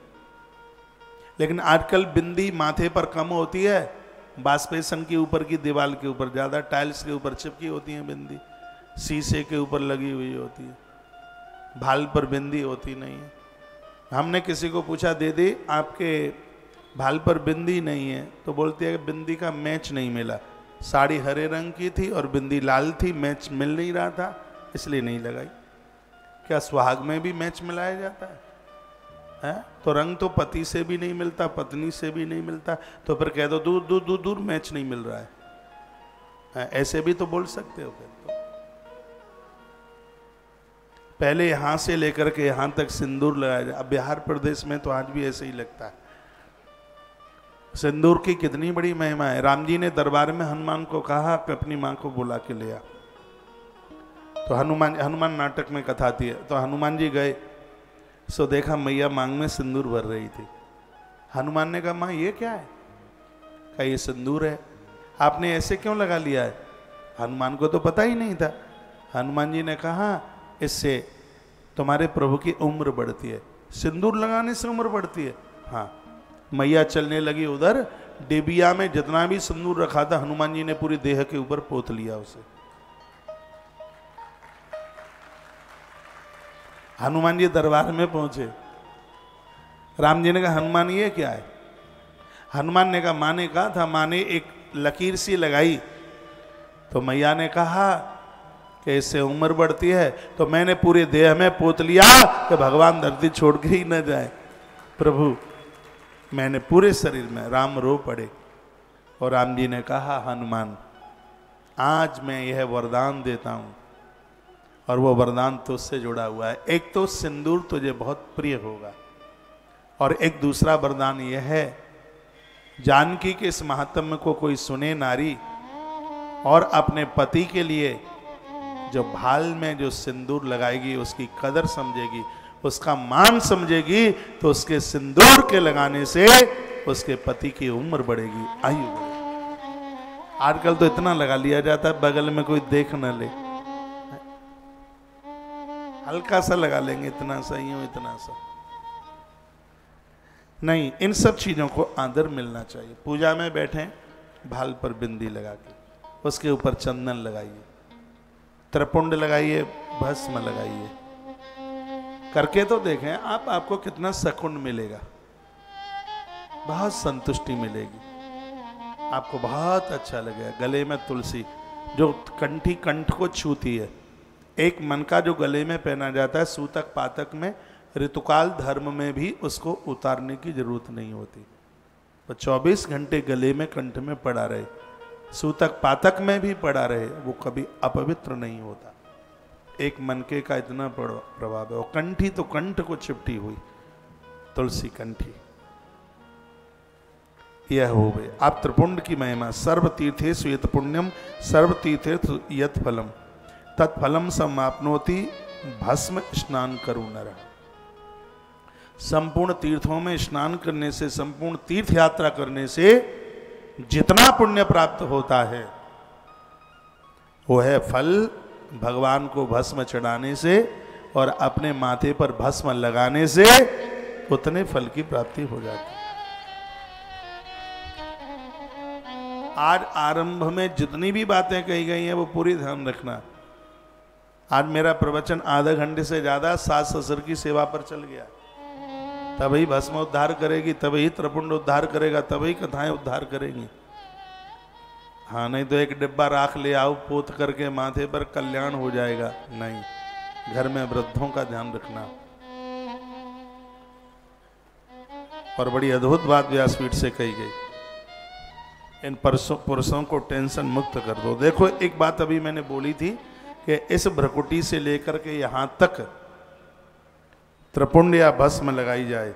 लेकिन आजकल बिंदी माथे पर कम होती है, बास्पेशन के ऊपर की दीवार के ऊपर ज़्यादा, टाइल्स के ऊपर चिपकी होती है बिंदी, शीशे के ऊपर लगी हुई होती है, भाल पर बिंदी होती नहीं है। हमने किसी को पूछा, दीदी आपके भाल पर बिंदी नहीं है, तो बोलती है कि बिंदी का मैच नहीं मिला, साड़ी हरे रंग की थी और बिंदी लाल थी, मैच मिल नहीं रहा था इसलिए नहीं लगाई। क्या सुहाग में भी मैच मिलाया जाता है? तो रंग तो पति से भी नहीं मिलता, पत्नी से भी नहीं मिलता, तो फिर कह दो दूर दूर दूर दूर मैच नहीं मिल रहा है, ऐसे भी तो बोल सकते हो। फिर तो पहले यहां से लेकर के यहां तक सिंदूर लगाया जाए। अब बिहार प्रदेश में तो आज भी ऐसे ही लगता है। सिंदूर की कितनी बड़ी महिमा है। राम जी ने दरबार में हनुमान को कहा कि अपनी माँ को बुला के ले आ। तो हनुमान नाटक में कथा थी, तो हनुमान जी गए, सो देखा मैया मांग में सिंदूर भर रही थी। हनुमान ने कहा, माँ ये क्या है? कहा ये सिंदूर है, आपने ऐसे क्यों लगा लिया है? हनुमान को तो पता ही नहीं था। हनुमान जी ने कहा, इससे तुम्हारे प्रभु की उम्र बढ़ती है। सिंदूर लगाने से उम्र बढ़ती है? हाँ। मैया चलने लगी उधर, डिबिया में जितना भी सिंदूर रखा था हनुमान जी ने पूरी देह के ऊपर पोत लिया उसे। हनुमान जी दरबार में पहुंचे, राम जी ने कहा हनुमान ये क्या है? हनुमान ने कहा माँ ने कहा था, माँ ने एक लकीर सी लगाई तो मैया ने कहा कि इससे उम्र बढ़ती है, तो मैंने पूरे देह में पोत लिया कि भगवान धरती छोड़ के ही न जाए। प्रभु मैंने पूरे शरीर में, राम रो पड़े और राम जी ने कहा हनुमान आज मैं यह वरदान देता हूं और वो वरदान तुझसे जुड़ा हुआ है। एक तो सिंदूर तुझे बहुत प्रिय होगा और एक दूसरा वरदान यह है जानकी के इस महात्म्य को कोई सुने नारी और अपने पति के लिए जो भाल में जो सिंदूर लगाएगी उसकी कदर समझेगी, उसका मान समझेगी, तो उसके सिंदूर के लगाने से उसके पति की उम्र बढ़ेगी, आयु बढ़ेगी। आजकल तो इतना लगा लिया जाता है बगल में कोई देख न ले, हल्का सा लगा लेंगे, इतना सा यूं इतना सा नहीं। इन सब चीजों को आदर मिलना चाहिए। पूजा में बैठे भाल पर बिंदी लगा के उसके ऊपर चंदन लगाइए, त्रिपुंड लगाइए, भस्म लगाइए, करके तो देखें आप, आपको कितना सुकून मिलेगा, बहुत संतुष्टि मिलेगी, आपको बहुत अच्छा लगेगा। गले में तुलसी जो कंठी कंठ को छूती है, एक मन का जो गले में पहना जाता है सूतक पातक में, ऋतुकाल धर्म में भी उसको उतारने की जरूरत नहीं होती, वो 24 घंटे गले में कंठ में पड़ा रहे, सूतक पातक में भी पड़ा रहे, वो कभी अपवित्र नहीं होता। एक मनके का इतना प्रभाव है। और कंठी तो कंठ को चिपटी हुई तुलसी कंठी, यह हो गए। आप त्रिपुंड की महिमा, सर्व तीर्थेषु यत् पुण्यम सर्व तीर्थेषु यत् फलम तत्फलम समाप्नोति भस्म स्नान करू नर। संपूर्ण तीर्थों में स्नान करने से, संपूर्ण तीर्थ यात्रा करने से जितना पुण्य प्राप्त होता है वो है फल भगवान को भस्म चढ़ाने से और अपने माथे पर भस्म लगाने से उतने फल की प्राप्ति हो जाती है। आज आरंभ में जितनी भी बातें कही गई हैं वो पूरी ध्यान रखना। आज मेरा प्रवचन आधा घंटे से ज्यादा सास ससुर की सेवा पर चल गया, तभी भस्म उद्धार करेगी, तभी त्रिपुंड उद्धार करेगा, तभी कथाएं उद्धार करेंगी। हाँ नहीं तो एक डिब्बा राख ले आओ पोत करके माथे पर, कल्याण हो जाएगा, नहीं। घर में वृद्धों का ध्यान रखना। और बड़ी अद्भुत बात व्यासपीठ से कही गई, इन पुरुषों को टेंशन मुक्त कर दो। देखो एक बात अभी मैंने बोली थी कि इस भ्रकुटी से लेकर के यहां तक त्रिपुंड या भस्म लगाई जाए,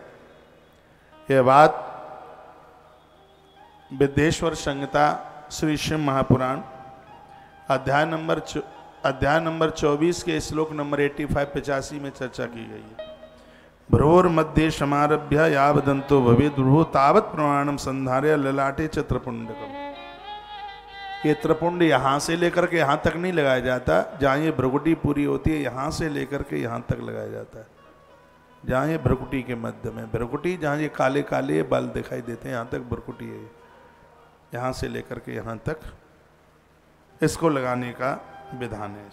यह बात विद्येश्वर संहिता श्री शिव महापुराण अध्याय नंबर 24 के श्लोक नंबर 85 में चर्चा की गई है। भ्रोर मध्य समारभ्य यावदंतो भवे ध्रुवो तावत प्रमाणम संधार्य ललाटे च त्रिपुंडकम। ये त्रिपुंड यहाँ से लेकर के यहाँ तक नहीं लगाया जाता, जहाँ ये भ्रकुटी पूरी होती है यहाँ से लेकर के यहाँ तक लगाया जाता है। जहाँ ये भ्रकुटी के मध्य में, भ्रकुटी जहाँ ये काले काले बाल दिखाई देते हैं यहाँ तक भ्रकुटी है, यहाँ से लेकर के यहाँ तक इसको लगाने का विधान है।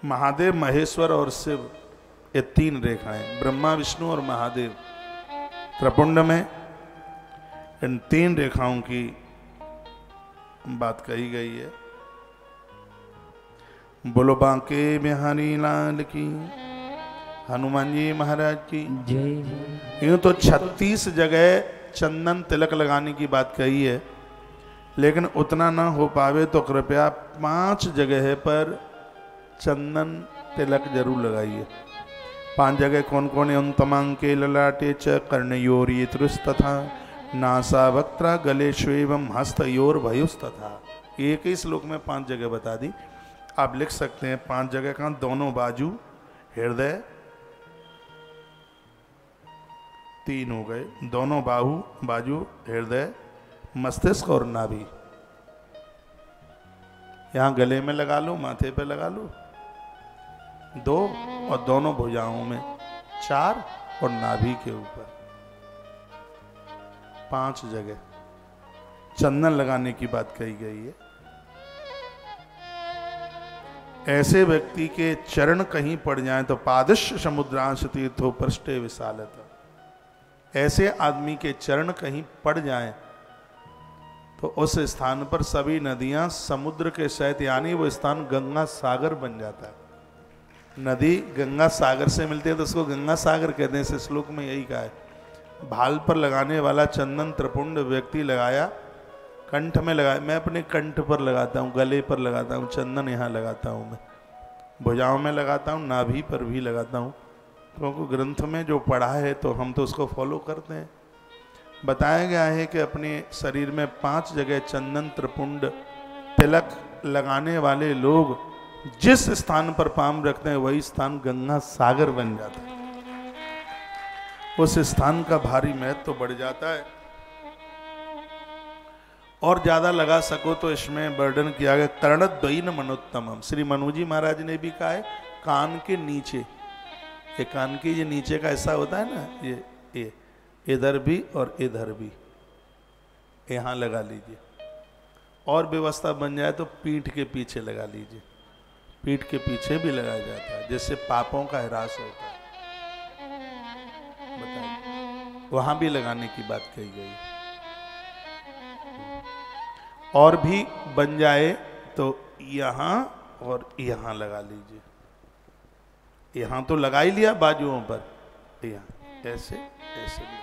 महादेव, महेश्वर और शिव ये तीन रेखाएं, ब्रह्मा विष्णु और महादेव, त्रिपुंड में इन तीन रेखाओं की बात कही गई है। बोलो बांके बिहारी लाल की, हनुमान जी महाराज की जय। यूं तो 36 जगह चंदन तिलक लगाने की बात कही है, लेकिन उतना ना हो पावे तो कृपया 5 जगह पर चंदन तिलक जरूर लगाइए। 5 जगह कौन कौन है? उन तमांके ललाटे च कर्णयोरितृस तथा नासा वक्त्रा गले श्वेवम हस्तयोर भयुस तथा। एक ही श्लोक में 5 जगह बता दी, आप लिख सकते हैं। 5 जगह का दोनों बाजू, हृदय 3 हो गए, दोनों बाजू, हृदय, मस्तिष्क और नाभि। यहां गले में लगा लो, माथे पे लगा लो 2, और दोनों भुजाओं में 4, और नाभि के ऊपर। 5 जगह चंदन लगाने की बात कही गई है। ऐसे व्यक्ति के चरण कहीं पड़ जाएं तो पादश समुद्रांश तीर्थो पृष्ठे विशालत, ऐसे आदमी के चरण कहीं पड़ जाएं तो उस स्थान पर सभी नदियां समुद्र के सहित, यानी वो स्थान गंगा सागर बन जाता है। नदी गंगा सागर से मिलती है तो उसको गंगा सागर कहते हैं। इस श्लोक में यही कहा है। भाल पर लगाने वाला चंदन त्रिपुंड व्यक्ति लगाया, कंठ में लगाया, मैं अपने कंठ पर लगाता हूँ, गले पर लगाता हूँ, चंदन यहाँ लगाता हूँ, मैं भुजाओं में लगाता हूँ, नाभि पर भी लगाता हूँ, क्योंकि ग्रंथ में जो पढ़ा है तो हम तो उसको फॉलो करते हैं। बताया गया है कि अपने शरीर में 5 जगह चंदन त्रिपुंड तिलक लगाने वाले लोग जिस स्थान पर पाम रखते हैं वही स्थान गंगा सागर बन जाता है। उस स्थान का भारी महत्व तो बढ़ जाता है। और ज्यादा लगा सको तो इसमें वर्णन किया गया कर्णद्वयीन मनोत्तमम। श्री मनु जी महाराज ने भी कहा है कान के नीचे, ये कान के ये नीचे का ऐसा होता है ना, ये इधर भी और इधर भी, यहां लगा लीजिए। और व्यवस्था बन जाए तो पीठ के पीछे लगा लीजिए, पीठ के पीछे भी लगाया जाता है, जिससे पापों का ह्रास होता है। बताइए, वहां भी लगाने की बात कही गई। और भी बन जाए तो यहां और यहां लगा लीजिए। यहां तो लगा ही लिया बाजुओं पर, यहां ऐसे ऐसे भी।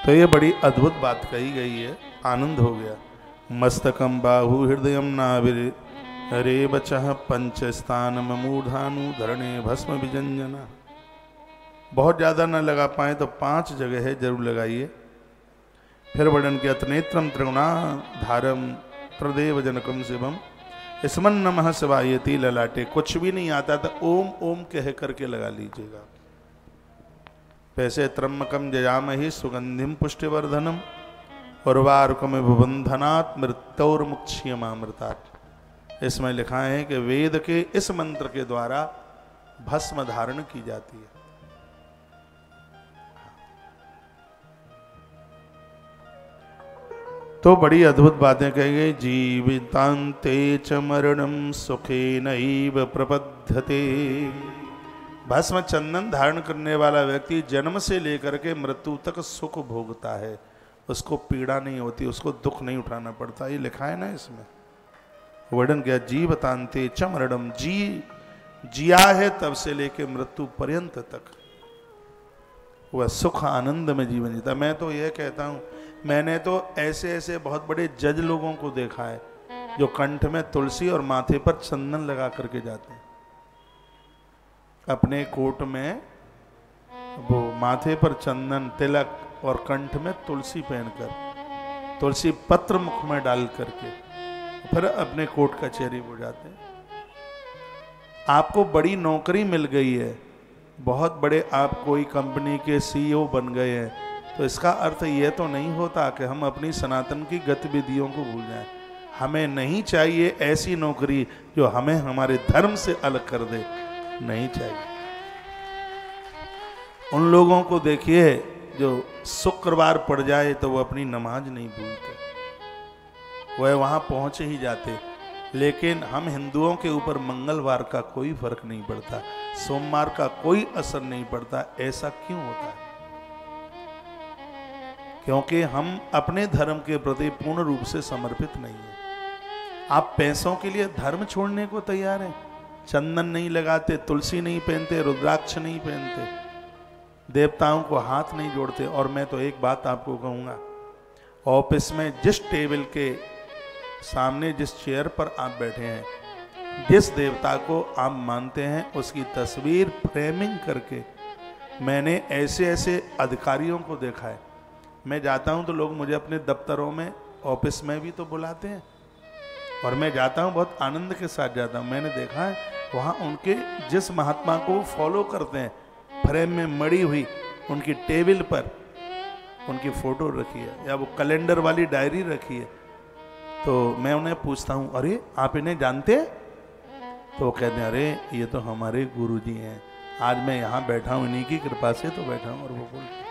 तो ये बड़ी अद्भुत बात कही गई है, आनंद हो गया। मस्तकम बाहु हृदयम नाभिर हरे बचह पंच स्थान मूर्धानु धरणे भस्म विजंजना। बहुत ज्यादा न लगा पाए तो 5 जगह है, जरूर लगाइए। फिर वर्णन किया त्रिनेत्रम त्रिगुणा धारम त्रिदेव जनकम शिवम स्मन नमः शिवायति ललाटे। कुछ भी नहीं आता था ओम ओम कह करके लगा लीजिएगा। वैसे त्र्यंबकम जयामहि सुगंधिम पुष्टिवर्धनम उर्वारुकम विबंधनात् मृत्योर्मुक्षीयमामृतात्। इसमें लिखा है कि वेद के इस मंत्र के द्वारा भस्म धारण की जाती है। तो बड़ी अद्भुत बातें कही गई। जीवितांते च मरणम सुखे नैव प्रपद्यते। भस्म चंदन धारण करने वाला व्यक्ति जन्म से लेकर के मृत्यु तक सुख भोगता है, उसको पीड़ा नहीं होती, उसको दुख नहीं उठाना पड़ता। ये लिखा है ना इसमें, वर्णन किया जीवतांते च मरणम। जिया है तब से लेके मृत्यु पर्यंत तक वह सुख आनंद में जीवन जीता। मैं तो यह कहता हूँ, मैंने तो ऐसे ऐसे बहुत बड़े जज लोगों को देखा है जो कंठ में तुलसी और माथे पर चंदन लगा करके जाते हैं। अपने कोट में वो माथे पर चंदन तिलक और कंठ में तुलसी पहनकर, तुलसी पत्र मुख में डाल करके फिर अपने कोट कचहरी हो जाते हैं। आपको बड़ी नौकरी मिल गई है, बहुत बड़े आप कोई कंपनी के सीईओ बन गए हैं, तो इसका अर्थ यह तो नहीं होता कि हम अपनी सनातन की गतिविधियों को भूल जाएं। हमें नहीं चाहिए ऐसी नौकरी जो हमें हमारे धर्म से अलग कर दे, नहीं चाहिए। उन लोगों को देखिए जो शुक्रवार पड़ जाए तो वो अपनी नमाज नहीं भूलते, वह वहां पहुंच ही जाते। लेकिन हम हिंदुओं के ऊपर मंगलवार का कोई फर्क नहीं पड़ता, सोमवार का कोई असर नहीं पड़ता। ऐसा क्यों होता है? क्योंकि हम अपने धर्म के प्रति पूर्ण रूप से समर्पित नहीं है। आप पैसों के लिए धर्म छोड़ने को तैयार हैं, चंदन नहीं लगाते, तुलसी नहीं पहनते, रुद्राक्ष नहीं पहनते, देवताओं को हाथ नहीं जोड़ते। और मैं तो एक बात आपको कहूँगा, ऑफिस में जिस टेबल के सामने जिस चेयर पर आप बैठे हैं, जिस देवता को आप मानते हैं, उसकी तस्वीर फ्रेमिंग करके मैंने ऐसे ऐसे अधिकारियों को देखा है। मैं जाता हूं तो लोग मुझे अपने दफ्तरों में, ऑफिस में भी तो बुलाते हैं, और मैं जाता हूं बहुत आनंद के साथ जाता हूं। मैंने देखा है वहां उनके जिस महात्मा को फॉलो करते हैं, फ्रेम में मड़ी हुई उनकी टेबल पर उनकी फोटो रखी है, या वो कैलेंडर वाली डायरी रखी है। तो मैं उन्हें पूछता हूँ, अरे आप इन्हें जानते हैं? तो वो कहते हैं, अरे ये तो हमारे गुरुजी हैं, आज मैं यहाँ बैठा हूँ, इन्हीं की कृपा से तो बैठा हूँ। और वो बोलते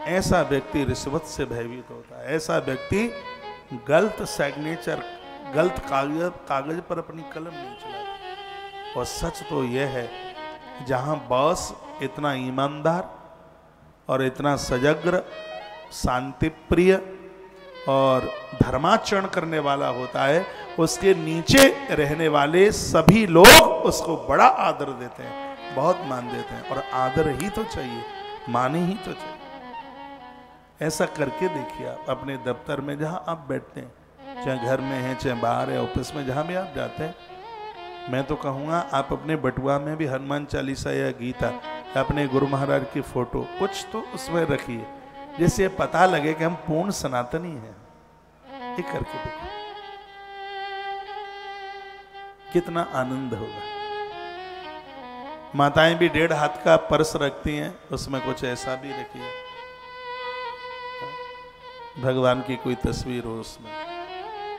ऐसा व्यक्ति रिश्वत से भयभीत होता है। ऐसा व्यक्ति गलत सिग्नेचर, गलत कागज पर अपनी कलम नहीं चलाता। और सच तो यह है, जहां बॉस इतना ईमानदार और इतना सजग्र, शांति प्रिय और धर्माचरण करने वाला होता है, उसके नीचे रहने वाले सभी लोग उसको बड़ा आदर देते हैं, बहुत मान देते हैं। और आदर ही तो चाहिए, माने ही तो चाहिए। ऐसा करके देखिए आप अपने दफ्तर में, जहां आप बैठते हैं, चाहे घर में हैं, चाहे बाहर है, ऑफिस में, जहां भी आप जाते हैं, मैं तो कहूँगा आप अपने बटुआ में भी हनुमान चालीसा या गीता या अपने गुरु महाराज की फोटो कुछ तो उसमें रखिए, जिससे पता लगे कि हम पूर्ण सनातनी हैं। ये करके देखो कितना आनंद होगा। माताएं भी 1.5 हाथ का पर्स रखती हैं, उसमें कुछ ऐसा भी रखिए, भगवान की कोई तस्वीर हो उसमें।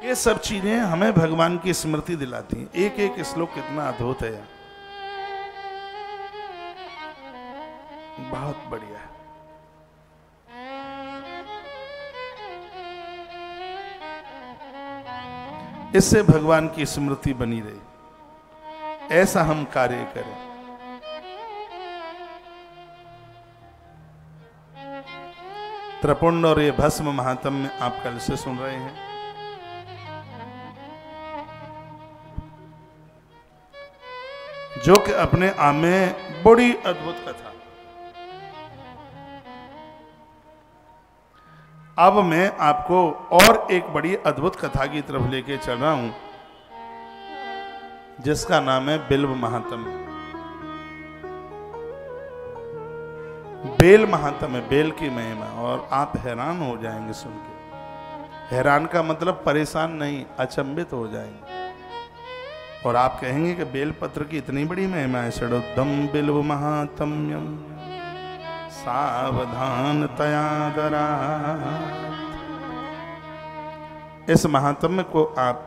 ये सब चीजें हमें भगवान की स्मृति दिलाती हैं। एक एक श्लोक कितना अद्भुत है, बहुत बढ़िया है। इससे भगवान की स्मृति बनी रही, ऐसा हम कार्य करें। त्रिपुंड और ये भस्म महात्म्य आप कल से सुन रहे हैं। जो कि अपने आप में बड़ी अद्भुत कथा। अब मैं आपको और एक बड़ी अद्भुत कथा की तरफ लेके चल रहा हूं, जिसका नाम है बिल्व महात्म्य। बेल महात्म्य, बेल की महिमा, और आप हैरान हो जाएंगे सुन के। हैरान का मतलब परेशान नहीं, अचंभित हो जाएंगे। और आप कहेंगे कि बेलपत्र की इतनी बड़ी महिमा है। षडोदम बिल्व महात्म्यम सावधान तयादरा। इस महात्म्य को आप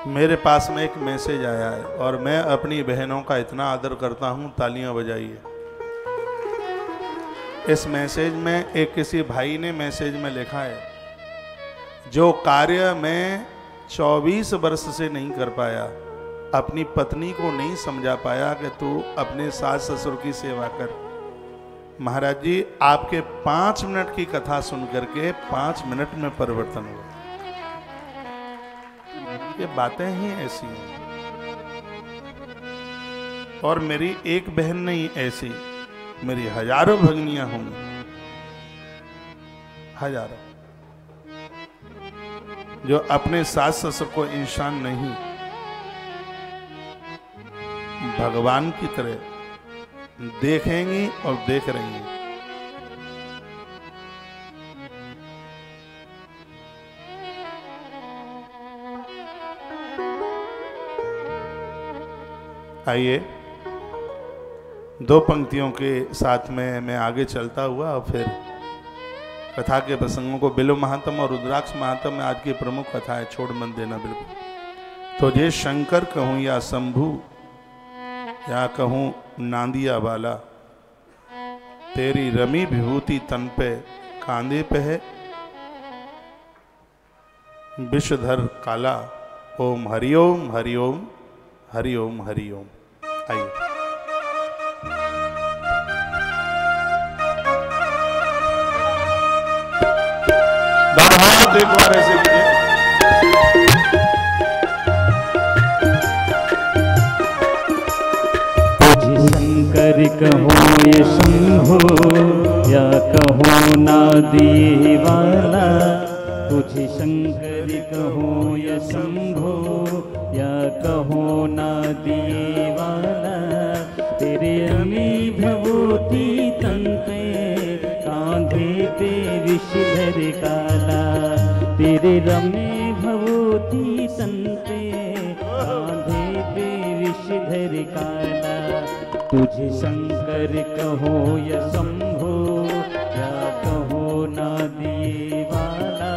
मेरे पास में एक मैसेज आया है, और मैं अपनी बहनों का इतना आदर करता हूं, तालियां बजाइए। इस मैसेज में एक किसी भाई ने मैसेज में लिखा है, जो कार्य मैं 24 वर्ष से नहीं कर पाया, अपनी पत्नी को नहीं समझा पाया कि तू अपने सास ससुर की सेवा कर। महाराज जी, आपके 5 मिनट की कथा सुन करके 5 मिनट में परिवर्तन हुआ। ये बातें ही ऐसी हैं। और मेरी एक बहन नहीं ऐसी, मेरी हजारों भगिनियां होंगी, हजारों, जो अपने सास ससुर को इंसान नहीं, भगवान की तरह देखेंगी और देख रही हैं। आइए 2 पंक्तियों के साथ में मैं आगे चलता हुआ और फिर कथा के प्रसंगों को, बिल्व महात्म्य और रुद्राक्ष महात्म्य आज की प्रमुख कथा है, छोड़ मत देना बिल्कुल। तो जे शंकर कहूँ या शंभु या कहूँ नांदिया वाला, तेरी रमी विभूति तन पे कांधे पे है, विषधर काला। ओम हरिओम हरिओम हरिओम हरिओम। आइए एक बार ऐसे कीजिए। शंकर कहो ये शंभो या कहो नादी वाला, तुझे शंकर कहो या शंभो या कहो नादी वाला, तेरे रमी भभूति तन पे कांधे पे विषधर काला, तेरे रमी भभूति तन पे कांधे पे विषधर काला। तुझे शंकर कहो या शंभो या कहो नादिए वाला,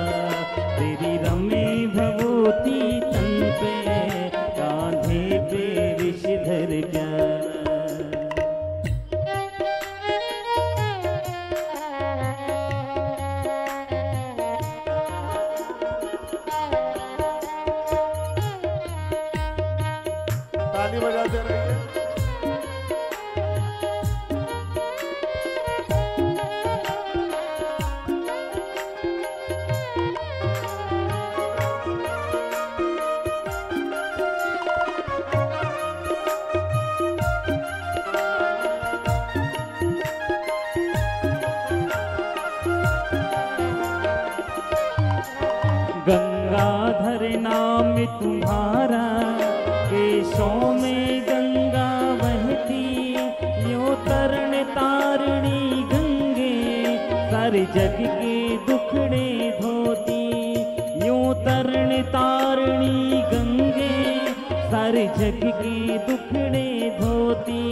तेरी रमे भभूति तन पे कांधे पे विषधर प्याला। ताली बजाते रहिए। गंगाधर नाम तुम्हारा, केशों में गंगा बहती, यो तरण तारिणी गंगे, सारे जग के दुखड़े धोती। यो तरण तारिणी गंगे, सारे जग के दुखड़े धोती।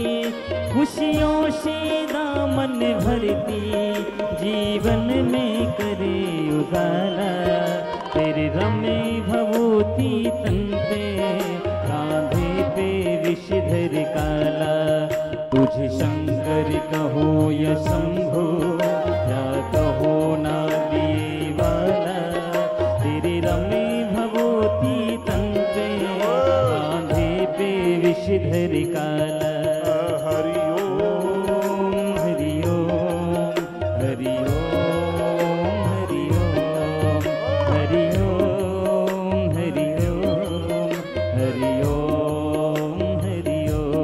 खुशियों से दामन भरती, जीवन में करे उजाला, तेरे रमे भभूति तन पे कांधे पे विषधर काला। तुझे शंकर कहो या शंभो या कहो नादिए वाला, तेरे रमे भभूति तन पे कांधे पे विषधर काला। हरि ओम हरि ओम हरि ओम हरि ओम हरि ओम हरि ओम हरि ओम हरि ओम।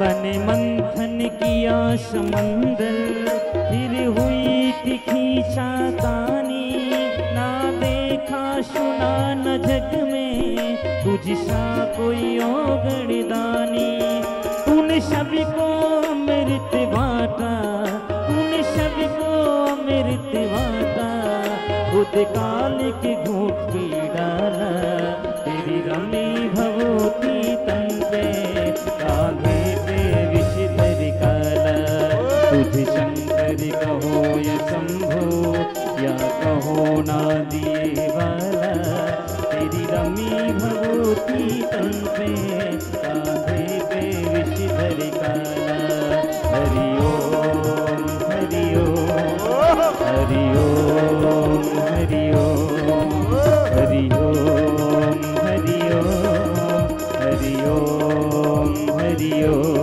तन मंथन किया समंदर, फिर हुई तीखी चातानी, ना देखा सुना न जग में तुझसा कोई औगड़दानी। तूने सभी को अमृत बांटा, तूने सभी को अमृत बांटा, खुद काल के घूट पी डाला, तेरी रमी भभूति तन पे कांधे पे विषधर काला। तुझे शंकर कहो या शंभो या कहो नादिए वाला, तेरी रमी भभूति तन पे कांधे पे विषधर काला। हरि ओम हरि ओम हरि ओम हरि ओम हरि ओम हरि ओम हरि ओम हरि ओम।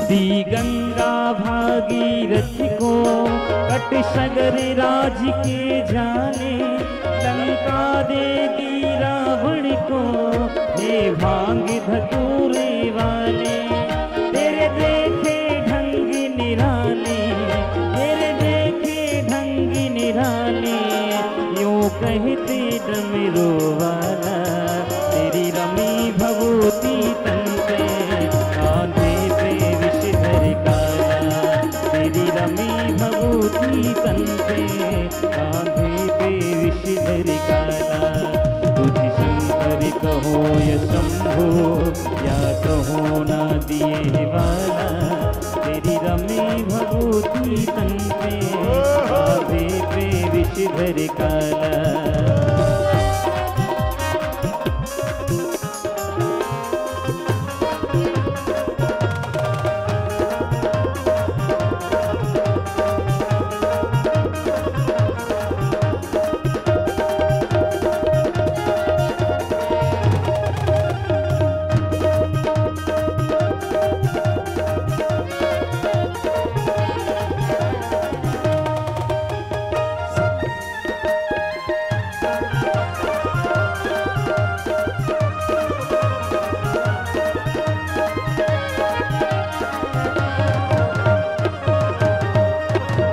दी गंगा भागीरथ को कट सगर राज के जाने, लंका देगी रावण को हे भांग धतूरे वाले। तेरे देखे ढंग निराले, तेरे देखे ढंग निराले, यूं कहते डमरू वाला, तेरी रमी भभूति तन पे कांधे पे विषधर काला। तेरी रमी भभूति तन पे कांधे पे विषधर काला। तुझे शंकर कहो या शंभो या कहो नादिए वाला, तेरी रमी भभूति तन पे कांधे पे विषधर काला।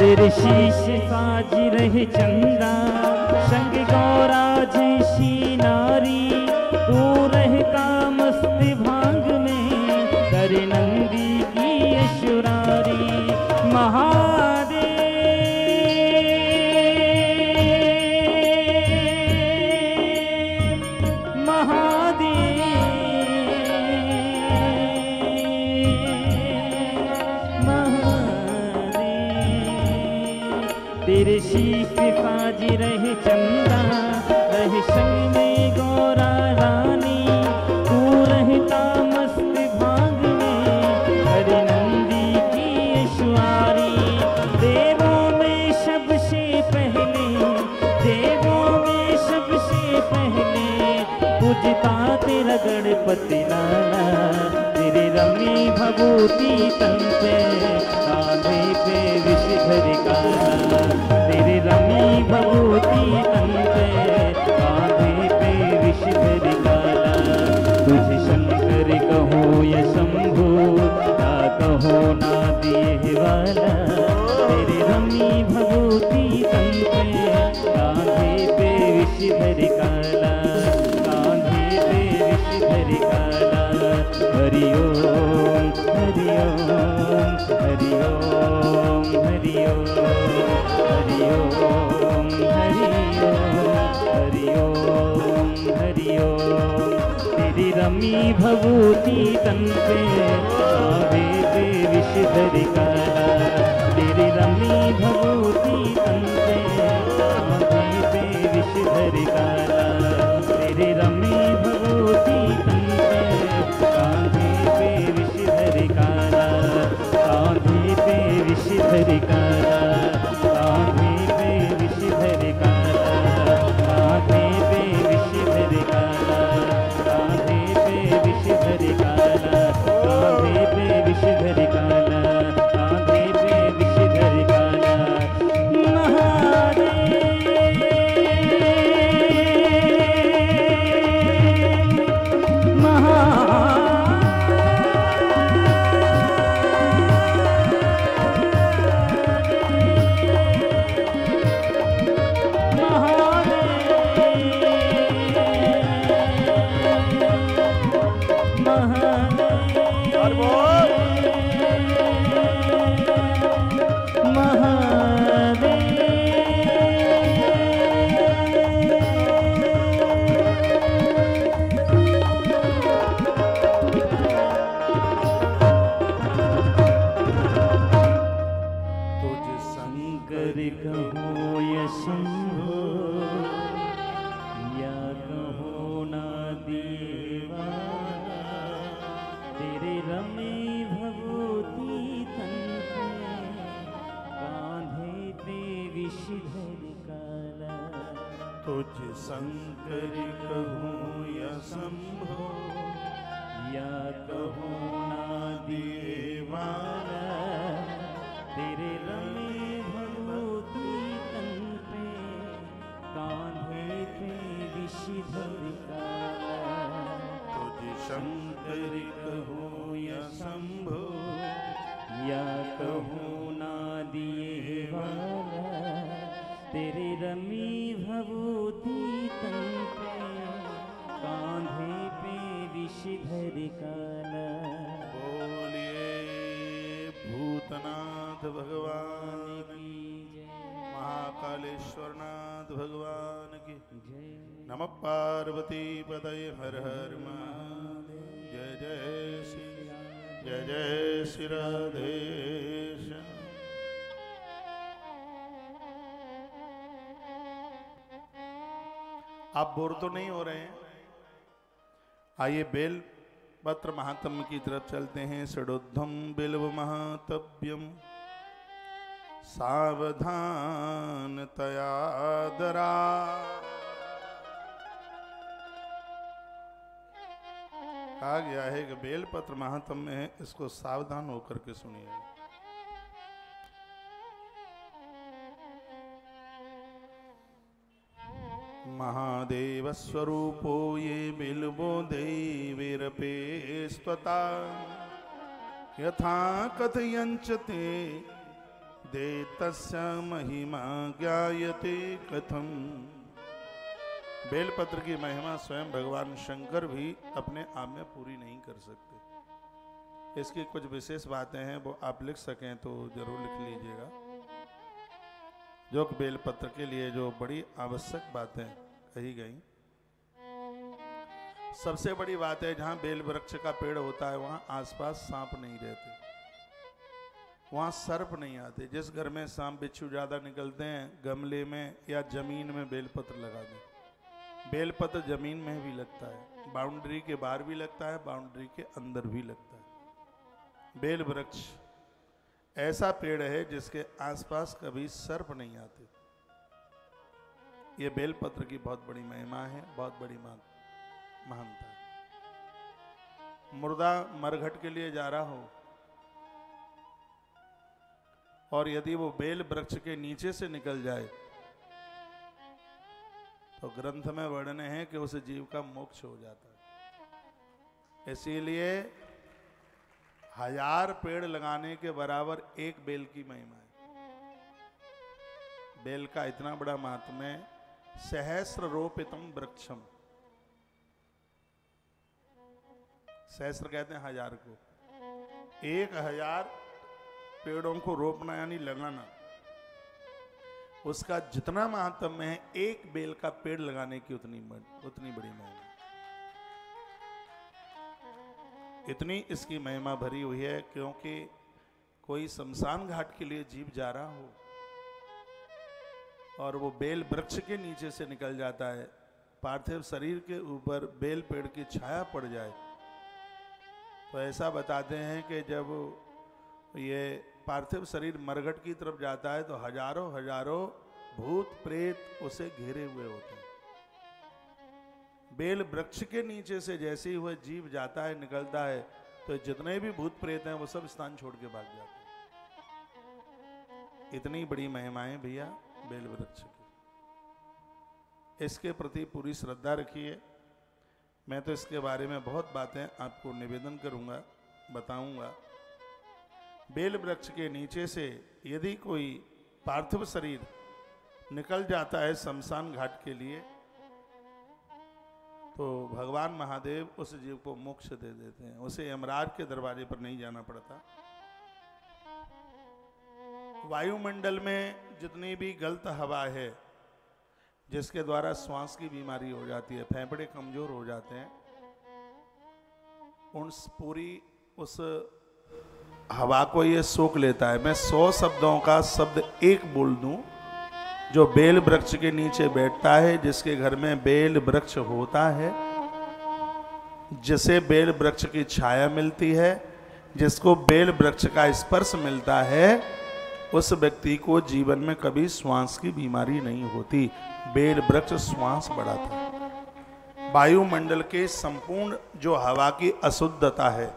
तेरे शीश साज रहे चंदा, संग गौरा जैसी नारी, तू रहता मस्त भांग में, करे नंदी की यशुरारी। महादेव महादेव महादेव, तेरे शीश साजी रहे चंदा, रहे संग में गौरा रानी, तू रहता मस्त भांग में, हरे नंदी की यशुआरी। देवों में सबसे पहले, देवों में सबसे पहले, पूजता तेरा गणपति लाला, तेरे रमी भभूति तन पे, कांधे पे विषधर काला, तेरे रमी भभूति तन पे, कांधे पे विषधर काला। तुझे शंकर कहो या शंभु, ना कहो ना दिए वाला, तेरे रमी भभूति तन पे, कांधे पे विषधर काला, कांधे पे विषधर काला। हरि ओम हरि ओम हरि ओम हरि ओम हरि ओम हरि ओम हरि ओम। तेरी रमी भभूति तन पे, कांधे पे विषधर काला, तेरी रमी भभूति तन पे, कांधे पे विषधर काला, तेरे रमी भभूति तन पे, कांधे पे विषधर काला, कांधे पे विषधर काला, कांधे पे विषधर काला, कांधे पे विषधर काला, कांधे पे विषधर काला, कांधे पे विषधर काला, कांधे पे विषधर काला। महादेव शंकर कहूँ या शंभो, या कहूँ नादिए वाला, तेरे रमे भभूति तन पे, कांधे पे विषधर काला। तुझे शंकर कहूँ या शंभो, या कहूँ नादिए वाला, तेरे रमी भभूति तन पे, कांधे पे विषधर काला। बोलिए भूतनाथ भगवान की जय, महाकालेश्वरनाथ भगवान की जय। नमः पार्वती पतये हर हर महादेव। जय जय श्री राधेश। आप बोर तो नहीं हो रहे हैं? आइए बेल पत्र महात्म्य की तरफ चलते हैं। षडोद्धम बिल्व महातव्यम सावधान तयादरा। कहा गया है कि बेल पत्र महात्म्य है, इसको सावधान होकर के सुनिए। महादेव स्वरूपो ये बिल्वो देवीरपे स्वता यथा कथयंच ते मध्ये तस्य महिमा ज्ञायते कथम। बेलपत्र की महिमा स्वयं भगवान शंकर भी अपने आप में पूरी नहीं कर सकते। इसकी कुछ विशेष बातें हैं, वो आप लिख सकें तो जरूर लिख लीजिएगा, जो बेलपत्र के लिए जो बड़ी आवश्यक बातें कही गई। सबसे बड़ी बात है, जहाँ बेल वृक्ष का पेड़ होता है वहाँ आसपास सांप नहीं रहते, वहाँ सर्प नहीं आते। जिस घर में सांप बिच्छू ज़्यादा निकलते हैं, गमले में या जमीन में बेलपत्र लगा दें। बेलपत्र जमीन में भी लगता है, बाउंड्री के बाहर भी लगता है, बाउंड्री के अंदर भी लगता है। बेल वृक्ष ऐसा पेड़ है जिसके आसपास कभी सर्प नहीं आते। ये बेलपत्र की बहुत बड़ी महिमा है, बहुत बड़ी महानता है। मुर्दा मरघट के लिए जा रहा हो और यदि वो बेल वृक्ष के नीचे से निकल जाए तो ग्रंथ में वर्णन है कि उस जीव का मोक्ष हो जाता है। इसीलिए 1000 पेड़ लगाने के बराबर एक बेल की महिमा है। बेल का इतना बड़ा महात्म्य है। सहस्र रोपितम वृक्षम, सहस्र कहते हैं 1000 को। 1000 पेड़ों को रोपना यानी लगाना, उसका जितना महात्म्य है एक बेल का पेड़ लगाने की उतनी बड़ी महिमा। इतनी इसकी महिमा भरी हुई है क्योंकि कोई शमशान घाट के लिए जीव जा रहा हो और वो बेल वृक्ष के नीचे से निकल जाता है, पार्थिव शरीर के ऊपर बेल पेड़ की छाया पड़ जाए, तो ऐसा बताते हैं कि जब ये पार्थिव शरीर मरघट की तरफ जाता है तो हजारों भूत प्रेत उसे घेरे हुए होते हैं। बेल वृक्ष के नीचे से जैसे ही वह जीव जाता है, निकलता है, तो जितने भी भूत प्रेत हैं वो सब स्थान छोड़ के भाग जाते हैं। इतनी बड़ी महिमाएं भैया बेल वृक्ष की। इसके प्रति पूरी श्रद्धा रखिए। मैं तो इसके बारे में बहुत बातें आपको निवेदन करूंगा, बताऊंगा। बेल वृक्ष के नीचे से यदि कोई पार्थिव शरीर निकल जाता है शमशान घाट के लिए, तो भगवान महादेव उस जीव को मोक्ष दे देते हैं। उसे यमराज के दरवाजे पर नहीं जाना पड़ता। वायुमंडल में जितनी भी गलत हवा है, जिसके द्वारा श्वास की बीमारी हो जाती है, फेफड़े कमजोर हो जाते हैं, उस हवा को ये सोख लेता है। मैं 100 शब्दों का शब्द एक बोल दूं, जो बेल वृक्ष के नीचे बैठता है, जिसके घर में बेल वृक्ष होता है, जिसे बेल वृक्ष की छाया मिलती है, जिसको बेल वृक्ष का स्पर्श मिलता है, उस व्यक्ति को जीवन में कभी श्वास की बीमारी नहीं होती। बेल वृक्ष श्वास बढ़ाता है। वायुमंडल के संपूर्ण जो हवा की अशुद्धता है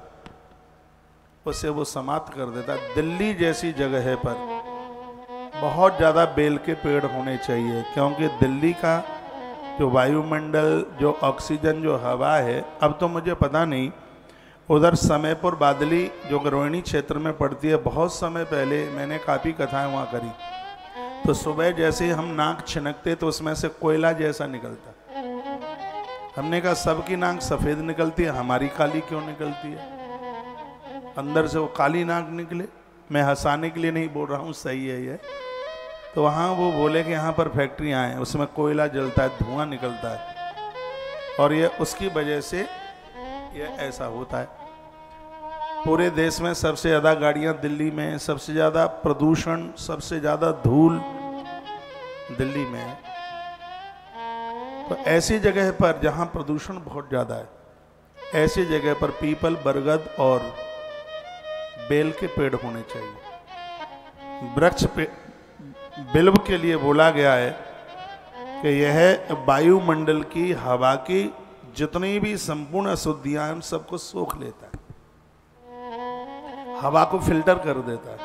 उसे वो समाप्त कर देता है। दिल्ली जैसी जगह पर बहुत ज़्यादा बेल के पेड़ होने चाहिए, क्योंकि दिल्ली का जो वायुमंडल, जो ऑक्सीजन, जो हवा है, अब तो मुझे पता नहीं, उधर समयपुर बादली जो रोहिणी क्षेत्र में पड़ती है, बहुत समय पहले मैंने काफ़ी कथाएं वहाँ करी, तो सुबह जैसे ही हम नाक छिनकते तो उसमें से कोयला जैसा निकलता। हमने कहा सबकी नाक सफ़ेद निकलती है, हमारी काली क्यों निकलती है? अंदर से वो काली नाक निकले। मैं हंसाने के लिए नहीं बोल रहा हूँ, सही है ये। तो वहाँ वो बोले कि यहाँ पर फैक्ट्रियाँ हैं, उसमें कोयला जलता है, धुआं निकलता है, और ये उसकी वजह से ये ऐसा होता है। पूरे देश में सबसे ज़्यादा गाड़ियाँ दिल्ली में, सबसे ज़्यादा प्रदूषण, सबसे ज़्यादा धूल दिल्ली में है। तो ऐसी जगह पर जहाँ प्रदूषण बहुत ज़्यादा है, ऐसी जगह पर पीपल, बरगद और बेल के पेड़ होने चाहिए। वृक्ष पे बिल्व के लिए बोला गया है कि यह वायुमंडल की हवा की जितनी भी संपूर्ण अशुद्धियां हैं सबको सोख लेता है, हवा को फिल्टर कर देता है।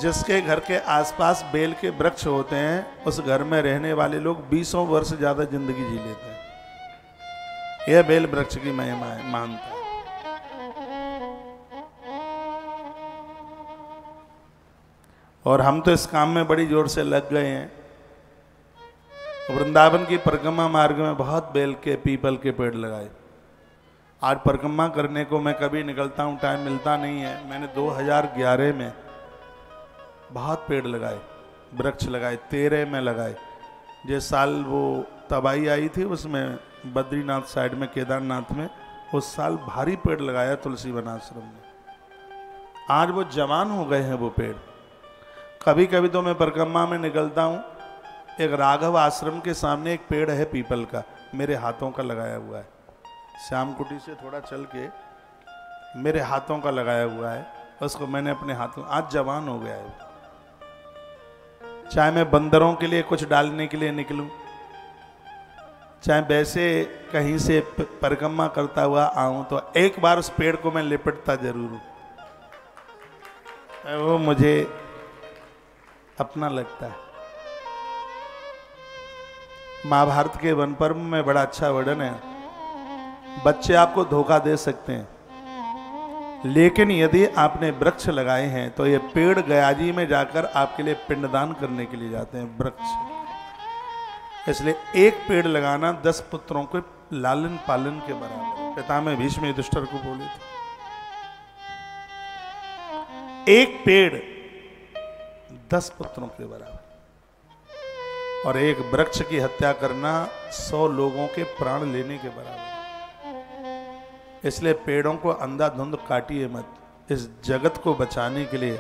जिसके घर के आसपास बेल के वृक्ष होते हैं, उस घर में रहने वाले लोग 20 वर्ष ज्यादा जिंदगी जी लेते हैं। यह बेल वृक्ष की महिमा है, मानता है। और हम तो इस काम में बड़ी जोर से लग गए हैं। वृंदावन की परिक्रमा मार्ग में बहुत बेल के पीपल के पेड़ लगाए। आज परिक्रमा करने को मैं कभी निकलता हूँ, टाइम मिलता नहीं है। मैंने 2011 में बहुत पेड़ लगाए, वृक्ष लगाए, 13 में लगाए। जिस साल वो तबाही आई थी उसमें बद्रीनाथ साइड में, केदारनाथ में, उस साल भारी पेड़ लगाया तुलसी वन आश्रम में। आज वो जवान हो गए हैं वो पेड़। कभी कभी तो मैं परिक्रमा में निकलता हूँ, एक राघव आश्रम के सामने एक पेड़ है पीपल का, मेरे हाथों का लगाया हुआ है। श्याम कुटी से थोड़ा चल के मेरे हाथों का लगाया हुआ है, उसको मैंने अपने हाथों, आज जवान हो गया है। चाहे मैं बंदरों के लिए कुछ डालने के लिए निकलूं, चाहे वैसे कहीं से परिक्रमा करता हुआ आऊं, तो एक बार उस पेड़ को मैं लिपटता जरूर हूं। वो मुझे अपना लगता है। महाभारत के वन पर्व में बड़ा अच्छा वर्णन है। बच्चे आपको धोखा दे सकते हैं, लेकिन यदि आपने वृक्ष लगाए हैं तो ये पेड़ गयाजी में जाकर आपके लिए पिंडदान करने के लिए जाते हैं वृक्ष। इसलिए एक पेड़ लगाना 10 पुत्रों के लालन पालन के बराबर। पितामह भीष्म युधिष्ठिर को बोले थे, एक पेड़ 10 पुत्रों के बराबर, और एक वृक्ष की हत्या करना 100 लोगों के प्राण लेने के बराबर। इसलिए पेड़ों को अंधाधुंध काटिए मत। इस जगत को बचाने के लिए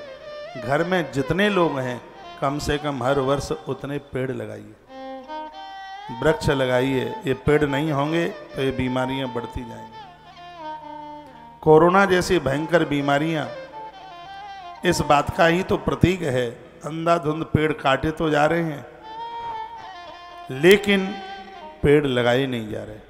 घर में जितने लोग हैं कम से कम हर वर्ष उतने पेड़ लगाइए, वृक्ष लगाइए। ये पेड़ नहीं होंगे तो ये बीमारियां बढ़ती जाएंगी। कोरोना जैसी भयंकर बीमारियां इस बात का ही तो प्रतीक है। अंधाधुंध पेड़ काटे तो जा रहे हैं, लेकिन पेड़ लगाए नहीं जा रहे।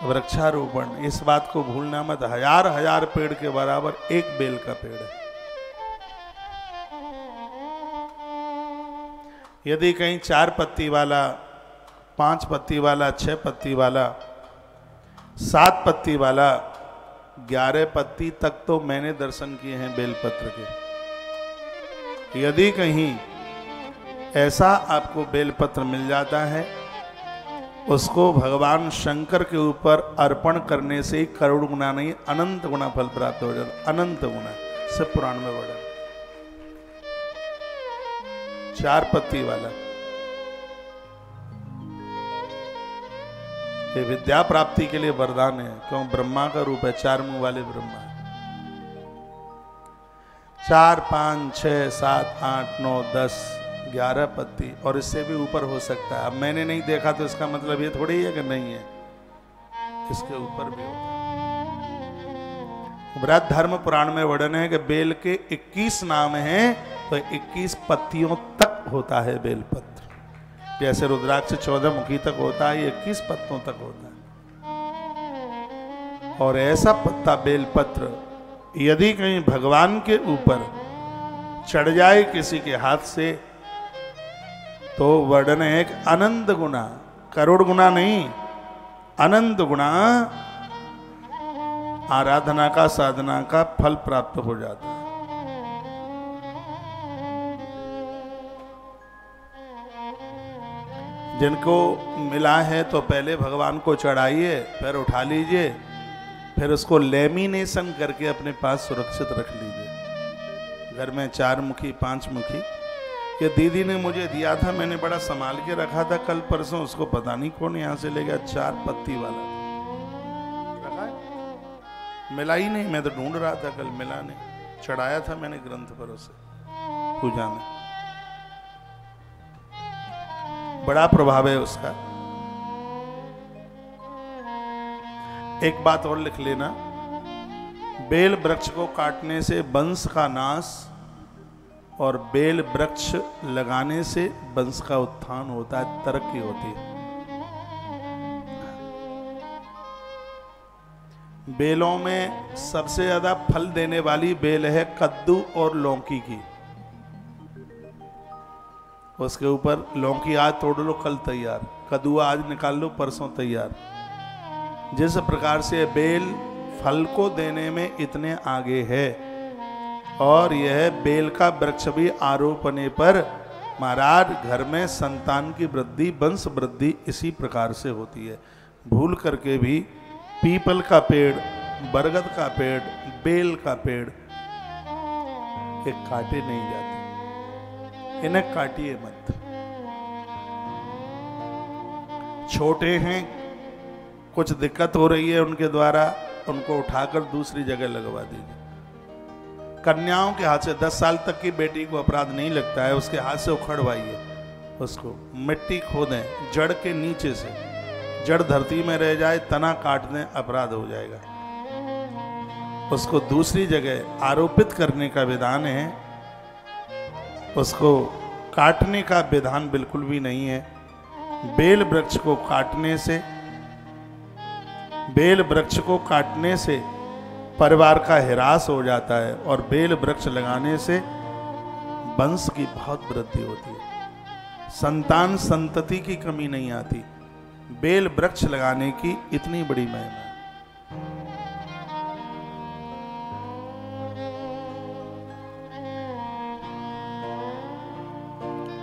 वृक्षारोपण, इस बात को भूलना मत। हजार हजार पेड़ के बराबर एक बेल का पेड़ है। यदि कहीं 4 पत्ती वाला, 5 पत्ती वाला, 6 पत्ती वाला, 7 पत्ती वाला, 11 पत्ती तक तो मैंने दर्शन किए हैं बेलपत्र के। यदि कहीं ऐसा आपको बेलपत्र मिल जाता है, उसको भगवान शंकर के ऊपर अर्पण करने से ही करोड़ गुना नहीं, अनंत गुना फल प्राप्त हो जाता। अनंत गुना, सब पुराण में वर्णन। 4 पत्ती वाला, ये विद्या प्राप्ति के लिए वरदान है। क्यों? ब्रह्मा का रूप है, 4 मुंह वाले ब्रह्मा। 4, 5, 6, 7, 8, 9, 10, 11 पत्ती, और इससे भी ऊपर हो सकता है। अब मैंने नहीं देखा तो इसका मतलब ये थोड़ी है कि नहीं है, इसके ऊपर भी होता है। बृहद धर्म पुराण में वर्णन है कि बेल के 21 नाम हैं, तो 21 पत्तियों तक होता है बेलपत्र। जैसे रुद्राक्ष 14 मुखी तक होता है, ये 21 पत्तों तक होता है। और ऐसा पत्ता बेलपत्र यदि कहीं भगवान के ऊपर चढ़ जाए किसी के हाथ से, तो वर्णन है एक अनंत गुना, करोड़ गुना नहीं, अनंत गुना आराधना का, साधना का फल प्राप्त हो जाता है। जिनको मिला है तो पहले भगवान को चढ़ाइए, फिर उठा लीजिए, फिर उसको लेमिनेशन करके अपने पास सुरक्षित रख लीजिए। घर में 4 मुखी, 5 मुखी, ये दीदी ने मुझे दिया था, मैंने बड़ा संभाल के रखा था। कल परसों उसको पता नहीं कौन यहाँ से ले गया। 4 पत्ती वाला रखा है, मिला ही नहीं। मैं तो ढूंढ रहा था, कल मिला नहीं। चढ़ाया था मैंने ग्रंथ पर उसे पूजा में। बड़ा प्रभाव है उसका। एक बात और लिख लेना, बेल वृक्ष को काटने से वंश का नाश, और बेल वृक्ष लगाने से वंश का उत्थान होता है, तरक्की होती है। बेलों में सबसे ज्यादा फल देने वाली बेल है कद्दू और लौकी की। उसके ऊपर लौकी आज तोड़ लो, कल तैयार। कद्दू आज निकाल लो, परसों तैयार। जिस प्रकार से बेल फल को देने में इतने आगे है, और यह बेल का वृक्ष भी आरोपने पर महाराज घर में संतान की वृद्धि, वंश वृद्धि इसी प्रकार से होती है। भूल करके भी पीपल का पेड़, बरगद का पेड़, बेल का पेड़ ये काटे नहीं जाते, इन्हें काटिए मत। छोटे हैं, कुछ दिक्कत हो रही है उनके द्वारा, उनको उठाकर दूसरी जगह लगवा दीजिए। कन्याओं के हाथ से 10 साल तक की बेटी को अपराध नहीं लगता है, उसके हाथ से उखड़वाइए, उसको मिट्टी खोदें जड़ के नीचे से, जड़ धरती में रह जाए, तना काट दें, अपराध हो जाएगा। उसको दूसरी जगह आरोपित करने का विधान है, उसको काटने का विधान बिल्कुल भी नहीं है। बेल वृक्ष को काटने से परिवार का ह्रास हो जाता है और बेल वृक्ष लगाने से वंश की बहुत वृद्धि होती है, संतान संतति की कमी नहीं आती। बेल वृक्ष लगाने की इतनी बड़ी महिमा है।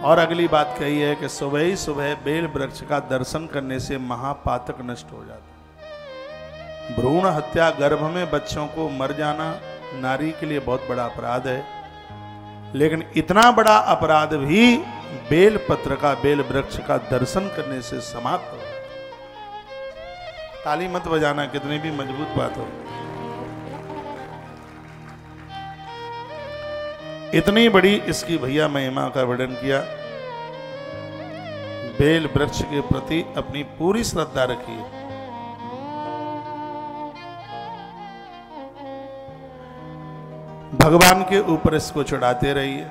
और अगली बात कही है कि सुबह ही सुबह बेल वृक्ष का दर्शन करने से महापातक नष्ट हो जाता है। भ्रूण हत्या, गर्भ में बच्चों को मर जाना नारी के लिए बहुत बड़ा अपराध है, लेकिन इतना बड़ा अपराध भी बेल पत्र का, बेल वृक्ष का दर्शन करने से समाप्त हो। ताली मत बजाना, कितनी भी मजबूत बात हो। इतनी बड़ी इसकी भैया महिमा का वर्णन किया। बेल वृक्ष के प्रति अपनी पूरी श्रद्धा रखिए। भगवान के ऊपर इसको चढ़ाते रहिए।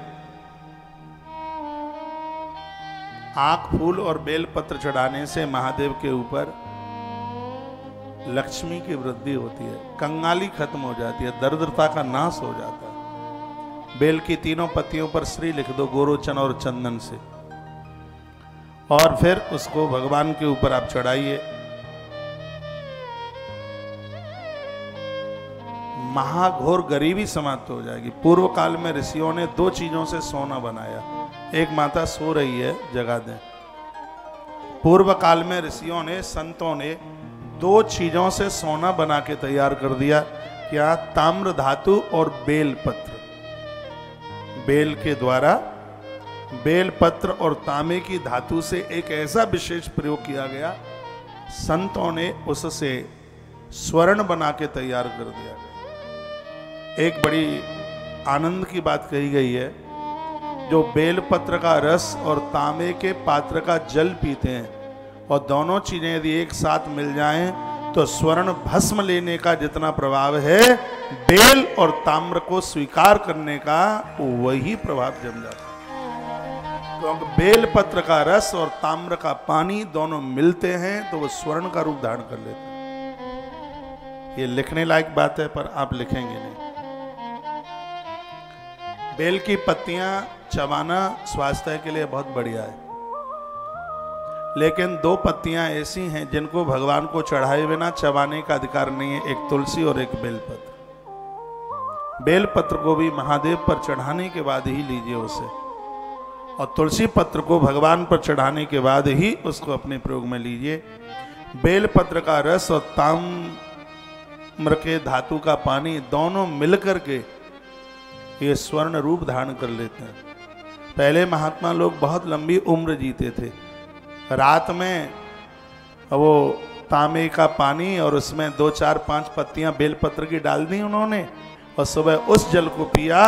आंख फूल और बेल पत्र चढ़ाने से महादेव के ऊपर लक्ष्मी की वृद्धि होती है, कंगाली खत्म हो जाती है, दरिद्रता का नाश हो जाता है। बेल की तीनों पत्तियों पर श्री लिख दो गोरोचन और चंदन से, और फिर उसको भगवान के ऊपर आप चढ़ाइए। महाघोर गरीबी समाप्त हो जाएगी। पूर्व काल में ऋषियों ने 2 चीजों से सोना बनाया। एक माता सो रही है, जगा दें। पूर्व काल में ऋषियों ने, संतों ने 2 चीजों से सोना बना के तैयार कर दिया। क्या? ताम्र धातु और बेल पत्र। बेल के द्वारा बेल पत्र और तांबे की धातु से एक ऐसा विशेष प्रयोग किया गया, संतों ने उससे स्वर्ण बना के तैयार कर दिया गया। एक बड़ी आनंद की बात कही गई है, जो बेल पत्र का रस और तांबे के पात्र का जल पीते हैं और दोनों चीजें यदि एक साथ मिल जाएं तो स्वर्ण भस्म लेने का जितना प्रभाव है, बेल और ताम्र को स्वीकार करने का वही प्रभाव जम जाता है। क्योंकि बेल पत्र का रस और ताम्र का पानी दोनों मिलते हैं तो वो स्वर्ण का रूप धारण कर लेते हैं। ये लिखने लायक बात है, पर आप लिखेंगे नहीं। बेल की पत्तियां चबाना स्वास्थ्य के लिए बहुत बढ़िया है, लेकिन 2 पत्तियां ऐसी हैं जिनको भगवान को चढ़ाए बिना चबाने का अधिकार नहीं है, एक तुलसी और एक बेलपत्र। बेलपत्र को भी महादेव पर चढ़ाने के बाद ही लीजिए उसे, और तुलसी पत्र को भगवान पर चढ़ाने के बाद ही उसको अपने प्रयोग में लीजिए। बेलपत्र का रस और ताम्र के धातु का पानी दोनों मिलकर के ये स्वर्ण रूप धारण कर लेते हैं। पहले महात्मा लोग बहुत लंबी उम्र जीते थे। रात में वो तांबे का पानी और उसमें 2, 4, 5 पत्तियां बेलपत्र की डाल दी उन्होंने, और सुबह उस जल को पिया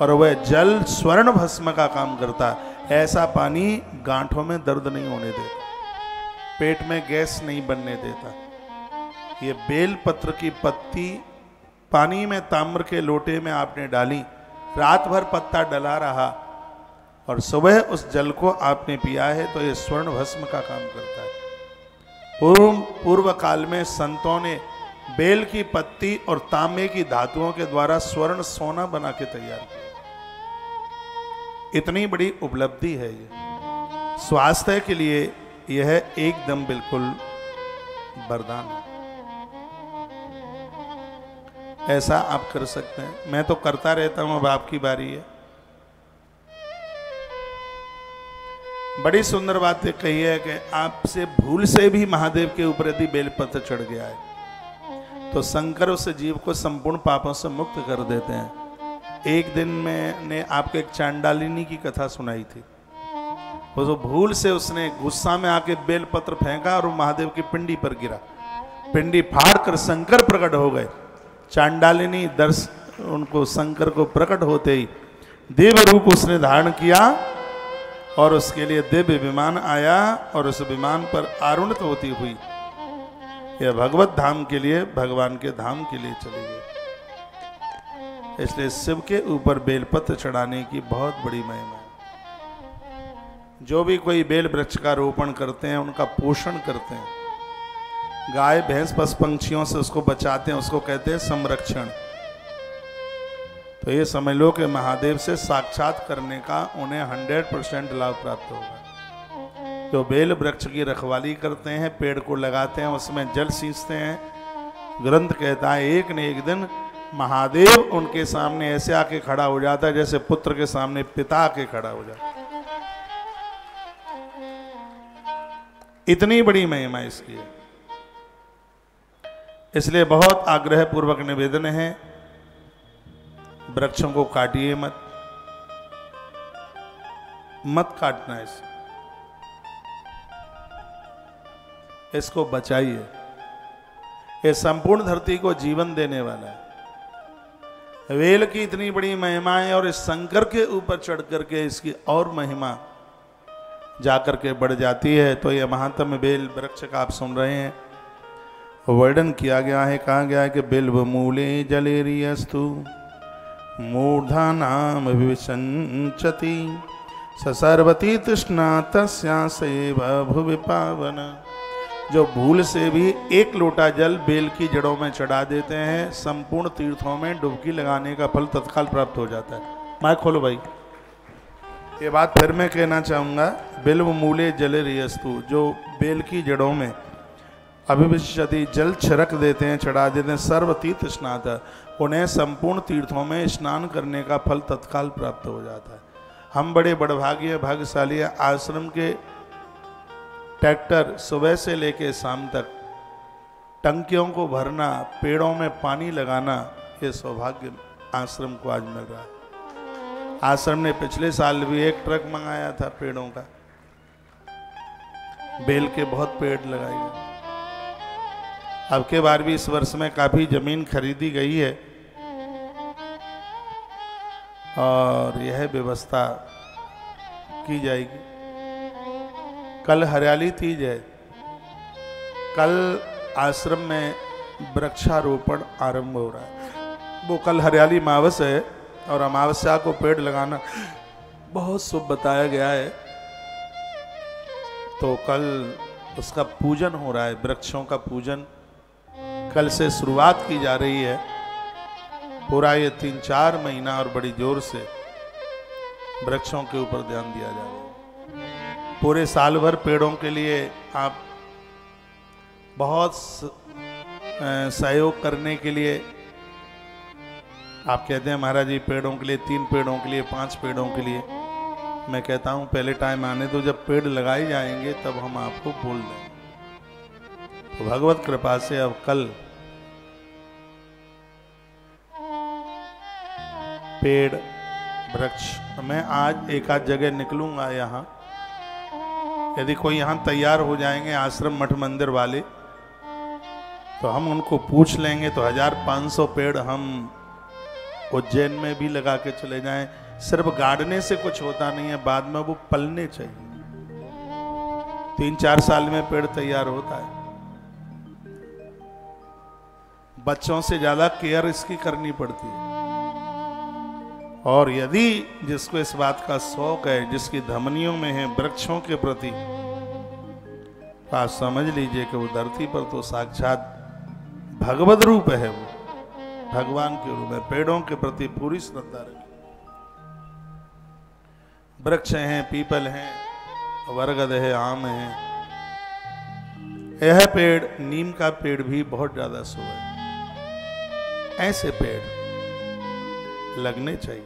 और वह जल स्वर्ण भस्म का काम करता। ऐसा पानी गांठों में दर्द नहीं होने देता, पेट में गैस नहीं बनने देता। ये बेलपत्र की पत्ती पानी में ताम्र के लोटे में आपने डाली, रात भर पत्ता डला रहा और सुबह उस जल को आपने पिया है तो ये स्वर्ण भस्म का काम करता है। पूर्व काल में संतों ने बेल की पत्ती और तांबे की धातुओं के द्वारा स्वर्ण सोना बना के तैयार किया। इतनी बड़ी उपलब्धि है ये। स्वास्थ्य के लिए यह एकदम बिल्कुल वरदान है। ऐसा आप कर सकते हैं। मैं तो करता रहता हूं, अब आपकी बारी है। बड़ी सुंदर बात ये कही है कि आपसे भूल से भी महादेव के ऊपर यदि बेलपत्र चढ़ गया है तो शंकर उस जीव को संपूर्ण पापों से मुक्त कर देते हैं। एक दिन मैंने आपको एक चांडालिनी की कथा सुनाई थी। वो जो भूल से उसने गुस्सा में आके बेलपत्र फेंका और वो महादेव की पिंडी पर गिरा। पिंडी फाड़ कर शंकर प्रकट हो गए। चांडालिनी उनको शंकर को प्रकट होते ही देव रूप उसने धारण किया और उसके लिए दिव्य विमान आया और उस विमान पर आरूढ़ होती हुई यह भगवत धाम के लिए, भगवान के धाम के लिए चली गई। इसलिए शिव के ऊपर बेलपत्र चढ़ाने की बहुत बड़ी महिमा है। जो भी कोई बेल वृक्ष का रोपण करते हैं उनका पोषण करते हैं, गाय भैंस पशु पंछियों से उसको बचाते हैं, उसको कहते हैं संरक्षण। तो ये समझ लो कि महादेव से साक्षात करने का उन्हें 100% लाभ प्राप्त होगा। जो बेल वृक्ष की रखवाली करते हैं, पेड़ को लगाते हैं, उसमें जल सींचते हैं, ग्रंथ कहता है एक न एक दिन महादेव उनके सामने ऐसे आके खड़ा हो जाता है जैसे पुत्र के सामने पिता आके खड़ा हो जाता है। इतनी बड़ी महिमा इसकी है। इसलिए बहुत आग्रह पूर्वक निवेदन है, वृक्षों को काटिए मत काटना, इसको बचाइए। ये संपूर्ण धरती को जीवन देने वाला है। वेल की इतनी बड़ी महिमा है और इस शंकर के ऊपर चढ़ करके इसकी और महिमा जाकर के बढ़ जाती है। तो यह महात्म बेल वृक्ष का आप सुन रहे हैं, वर्णन किया गया है। कहा गया है कि बिल्व मूले जलेरियस्तु मूर्धा नाम विसंचति सर्वती तृष्णा तस्या सेव भुवि पावन। जो भूल से भी एक लोटा जल बेल की जड़ों में चढ़ा देते हैं, संपूर्ण तीर्थों में डुबकी लगाने का फल तत्काल प्राप्त हो जाता है। माइक खोलो भाई। ये बात फिर मैं कहना चाहूँगा, बिल्व मूले जलेरियस्तु, जो बेल की जड़ों में अभिविशति जल छिड़क देते हैं, चढ़ा देते हैं, सर्वतीर्थ स्नात, उन्हें संपूर्ण तीर्थों में स्नान करने का फल तत्काल प्राप्त हो जाता है। हम बड़े बड़भाग्य भाग्यशाली आश्रम के ट्रैक्टर सुबह से लेके शाम तक टंकियों को भरना, पेड़ों में पानी लगाना, ये सौभाग्य आश्रम को आज मिल रहा है। आश्रम ने पिछले साल भी एक ट्रक मंगाया था पेड़ों का, बेल के बहुत पेड़ लगाए। अब के बार भी इस वर्ष में काफी जमीन खरीदी गई है और यह व्यवस्था की जाएगी। कल हरियाली तीज है, कल आश्रम में वृक्षारोपण आरंभ हो रहा है। वो कल हरियाली अमावस है और अमावस्या को पेड़ लगाना बहुत शुभ बताया गया है। तो कल उसका पूजन हो रहा है, वृक्षों का पूजन कल से शुरुआत की जा रही है। पूरा ये 3-4 महीना और बड़ी जोर से वृक्षों के ऊपर ध्यान दिया जाएगा। पूरे साल भर पेड़ों के लिए आप बहुत सहयोग करने के लिए आप कहते हैं महाराज जी पेड़ों के लिए, 3 पेड़ों के लिए, 5 पेड़ों के लिए। मैं कहता हूं पहले टाइम आने दो, जब पेड़ लगाए जाएंगे तब हम आपको बोल देंगे। तो भगवत कृपा से अब कल पेड़ वृक्ष, मैं आज एक आध जगह निकलूंगा यहाँ, यदि कोई यहाँ तैयार हो जाएंगे आश्रम मठ मंदिर वाले तो हम उनको पूछ लेंगे तो 1500 पेड़ हम उज्जैन में भी लगा के चले जाएं। सिर्फ गाड़ने से कुछ होता नहीं है, बाद में वो पलने चाहिए। 3-4 साल में पेड़ तैयार होता है। बच्चों से ज्यादा केयर इसकी करनी पड़ती है। और यदि जिसको इस बात का शौक है, जिसकी धमनियों में है वृक्षों के प्रति, तो आप समझ लीजिए कि वो धरती पर तो साक्षात भगवत रूप है, वो भगवान के रूप है। पेड़ों के प्रति पूरी श्रद्धा रखें। वृक्ष हैं, पीपल हैं, बरगद है, आम है। यह पेड़, नीम का पेड़ भी बहुत ज्यादा शुभ है। ऐसे पेड़ लगने चाहिए।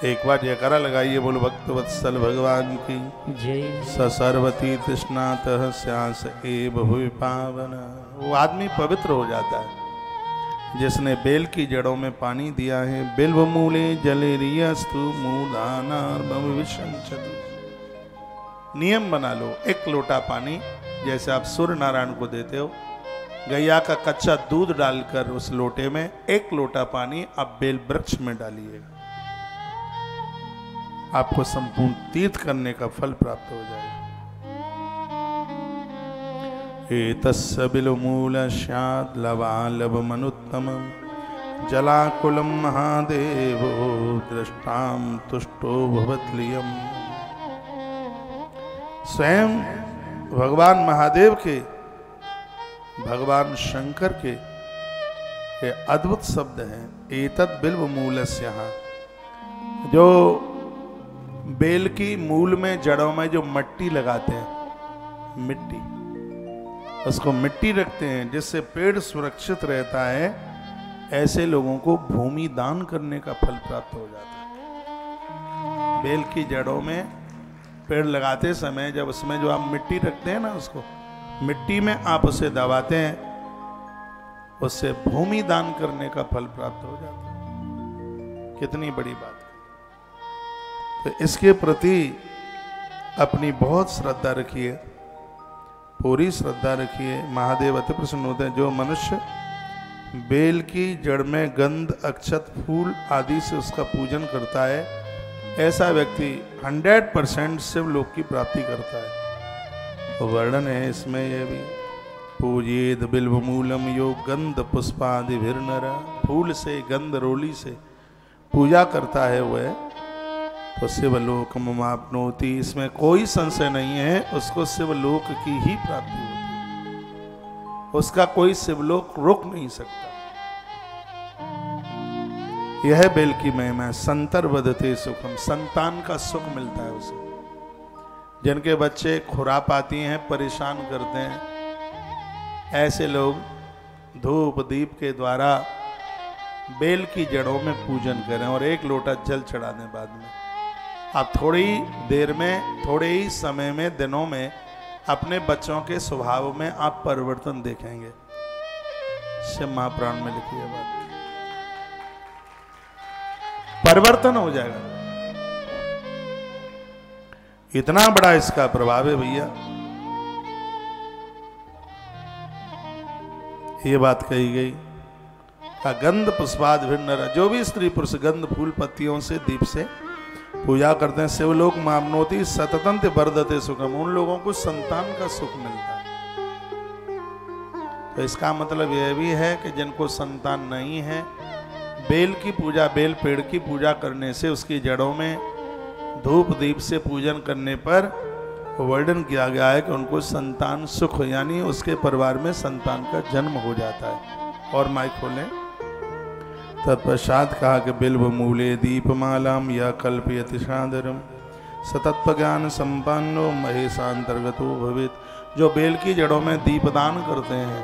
एक बार जयकारा लगाइए, बोलो भक्त वत्सल भगवान की जय। सर्वती तृष्णातः स्यास एव भुवि पावन। वो आदमी पवित्र हो जाता है जिसने बेल की जड़ों में पानी दिया है। बिल्व मूले जलेरियस्तु मूलानार्मम विशंचति। नियम बना लो, एक लोटा पानी जैसे आप सूर्य नारायण को देते हो, गैया का कच्चा दूध डालकर उस लोटे में एक लोटा पानी आप बेल वृक्ष में डालिएगा, आपको संपूर्ण तीर्थ करने का फल प्राप्त हो जाएगा। एतस्य बिलमूल स्यात् लवालवमनुत्तमं जलाकुलं महादेवो दृष्टां तुष्टो भवत्लियम्। स्वयं भगवान महादेव के, भगवान शंकर के ये अद्भुत शब्द हैं। एतत् बिल्वमूलस्य, जो बेल की मूल में जड़ों में जो मिट्टी लगाते हैं, मिट्टी, उसको मिट्टी रखते हैं जिससे पेड़ सुरक्षित रहता है, ऐसे लोगों को भूमि दान करने का फल प्राप्त हो जाता है। बेल की जड़ों में पेड़ लगाते समय जब उसमें जो आप मिट्टी रखते हैं ना, उसको मिट्टी में आप उसे दबाते हैं, उससे भूमि दान करने का फल प्राप्त हो जाता है। कितनी बड़ी बात है। तो इसके प्रति अपनी बहुत श्रद्धा रखिए, पूरी श्रद्धा रखिए। महादेव अति प्रसन्न होते हैं। जो मनुष्य बेल की जड़ में गंध, अक्षत, फूल आदि से उसका पूजन करता है, ऐसा व्यक्ति 100% शिवलोक की प्राप्ति करता है। तो वर्णन है इसमें ये भी, पूजेद बिल्वमूलम यो गंध पुष्पादि भिर्नर। फूल से, गंध, रोली से पूजा करता है वह, तो शिवलोक ममाप्नोति। इसमें कोई संशय नहीं है, उसको शिवलोक की ही प्राप्ति होती है, उसका कोई शिवलोक रोक नहीं सकता। यह बेल की महिमा है। संतर वदते सुखम, संतान का सुख मिलता है उसे। जिनके बच्चे खुरापाती हैं, परेशान करते हैं, ऐसे लोग धूप दीप के द्वारा बेल की जड़ों में पूजन करें और एक लोटा जल चढ़ा दें। बाद में आप थोड़ी देर में, थोड़े ही समय में, दिनों में अपने बच्चों के स्वभाव में आप परिवर्तन देखेंगे। शिव महापुराण में लिखी है बात, परिवर्तन हो जाएगा। इतना बड़ा इसका प्रभाव है भैया। ये बात कही गई का गंध पुष्पाद भिन्न। जो भी स्त्री पुरुष गंध, फूल, पत्तियों से, दीप से पूजा करते हैं, शिवलोक मामनोति सततंत वर्धते सुखम, उन लोगों को संतान का सुख मिलता है। तो इसका मतलब यह भी है कि जिनको संतान नहीं है, बेल की पूजा, बेल पेड़ की पूजा करने से, उसकी जड़ों में धूप दीप से पूजन करने पर वर्णन किया गया है कि उनको संतान सुख, यानी उसके परिवार में संतान का जन्म हो जाता है। और माइक खोलें। तत्पश्चात कहा कि बिल्व मूले दीपमालाम या कल्पयति सादरम सतत्व ज्ञान संपन्नो महेशांतर्गतो भवेत्। जो बेल की जड़ों में दीपदान करते हैं,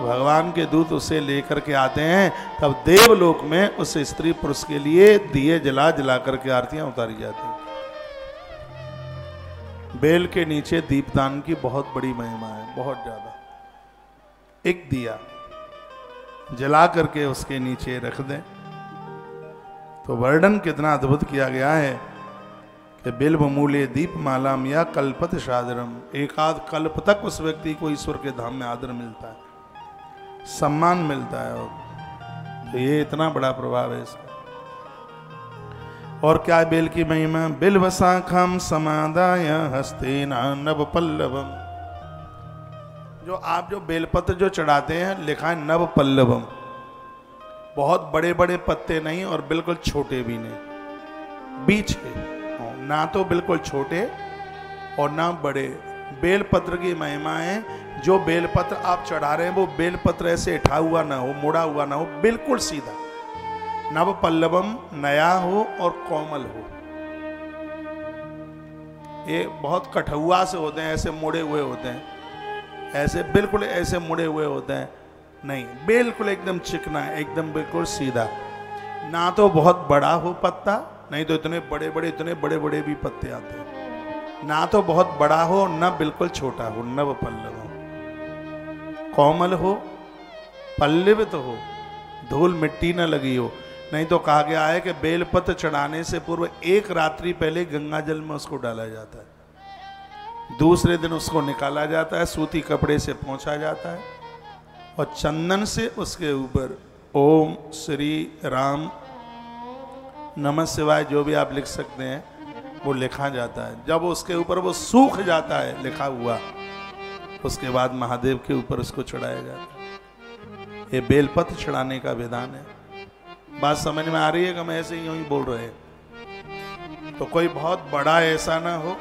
भगवान के दूत उसे लेकर के आते हैं, तब देवलोक में उस स्त्री पुरुष के लिए दिए जला जला करके आरतियां उतारी जाती हैं। बेल के नीचे दीपदान की बहुत बड़ी महिमा है, बहुत ज्यादा। एक दिया जला करके उसके नीचे रख दें, तो वर्णन कितना अद्भुत किया गया है कि बिल्व मूले दीपमालाम या कल्पत सादरम। एक आध कल्प तक उस व्यक्ति को ईश्वर के धाम में आदर मिलता है, सम्मान मिलता है। और तो ये इतना बड़ा प्रभाव है इसका। और क्या बेल की महिमा? बिल्व शाखम समादाय हस्तेना नव पल्लवम। जो आप जो बेलपत्र जो चढ़ाते हैं, लिखा है नव पल्लवम। बहुत बड़े बड़े पत्ते नहीं और बिल्कुल छोटे भी नहीं, बीच के, ना तो बिल्कुल छोटे और ना बड़े। बेलपत्र की महिमा है, जो बेलपत्र आप चढ़ा रहे हैं वो बेलपत्र ऐसे उठा हुआ ना हो, मुड़ा हुआ ना हो, बिल्कुल सीधा। नव पल्लवम, नया हो और कोमल हो। ये बहुत कठुआ से होते हैं, ऐसे मुड़े हुए होते हैं, ऐसे बिल्कुल ऐसे मुड़े हुए होते हैं। नहीं, बिल्कुल एकदम चिकना, एकदम बिल्कुल सीधा। ना तो बहुत बड़ा हो पत्ता, नहीं तो इतने बड़े बड़े भी पत्ते आते हैं। ना तो बहुत बड़ा हो, ना बिल्कुल छोटा हो, नव पल्लव हो, कोमल हो, पल्लवित हो, धूल मिट्टी न लगी हो। नहीं तो कहा गया है कि बेलपत्र चढ़ाने से पूर्व 1 रात्रि पहले गंगा जल में उसको डाला जाता है, दूसरे दिन उसको निकाला जाता है, सूती कपड़े से पोंछा जाता है और चंदन से उसके ऊपर ओम श्री राम नमः शिवाय जो भी आप लिख सकते हैं वो लिखा जाता है। जब उसके ऊपर वो सूख जाता है लिखा हुआ, उसके बाद महादेव के ऊपर उसको चढ़ाया जाता है। ये बेलपत्र चढ़ाने का विधान है। बात समझ में आ रही है कि हम ऐसे यूं ही बोल रहे हैं? तो कोई बहुत बड़ा ऐसा ना हो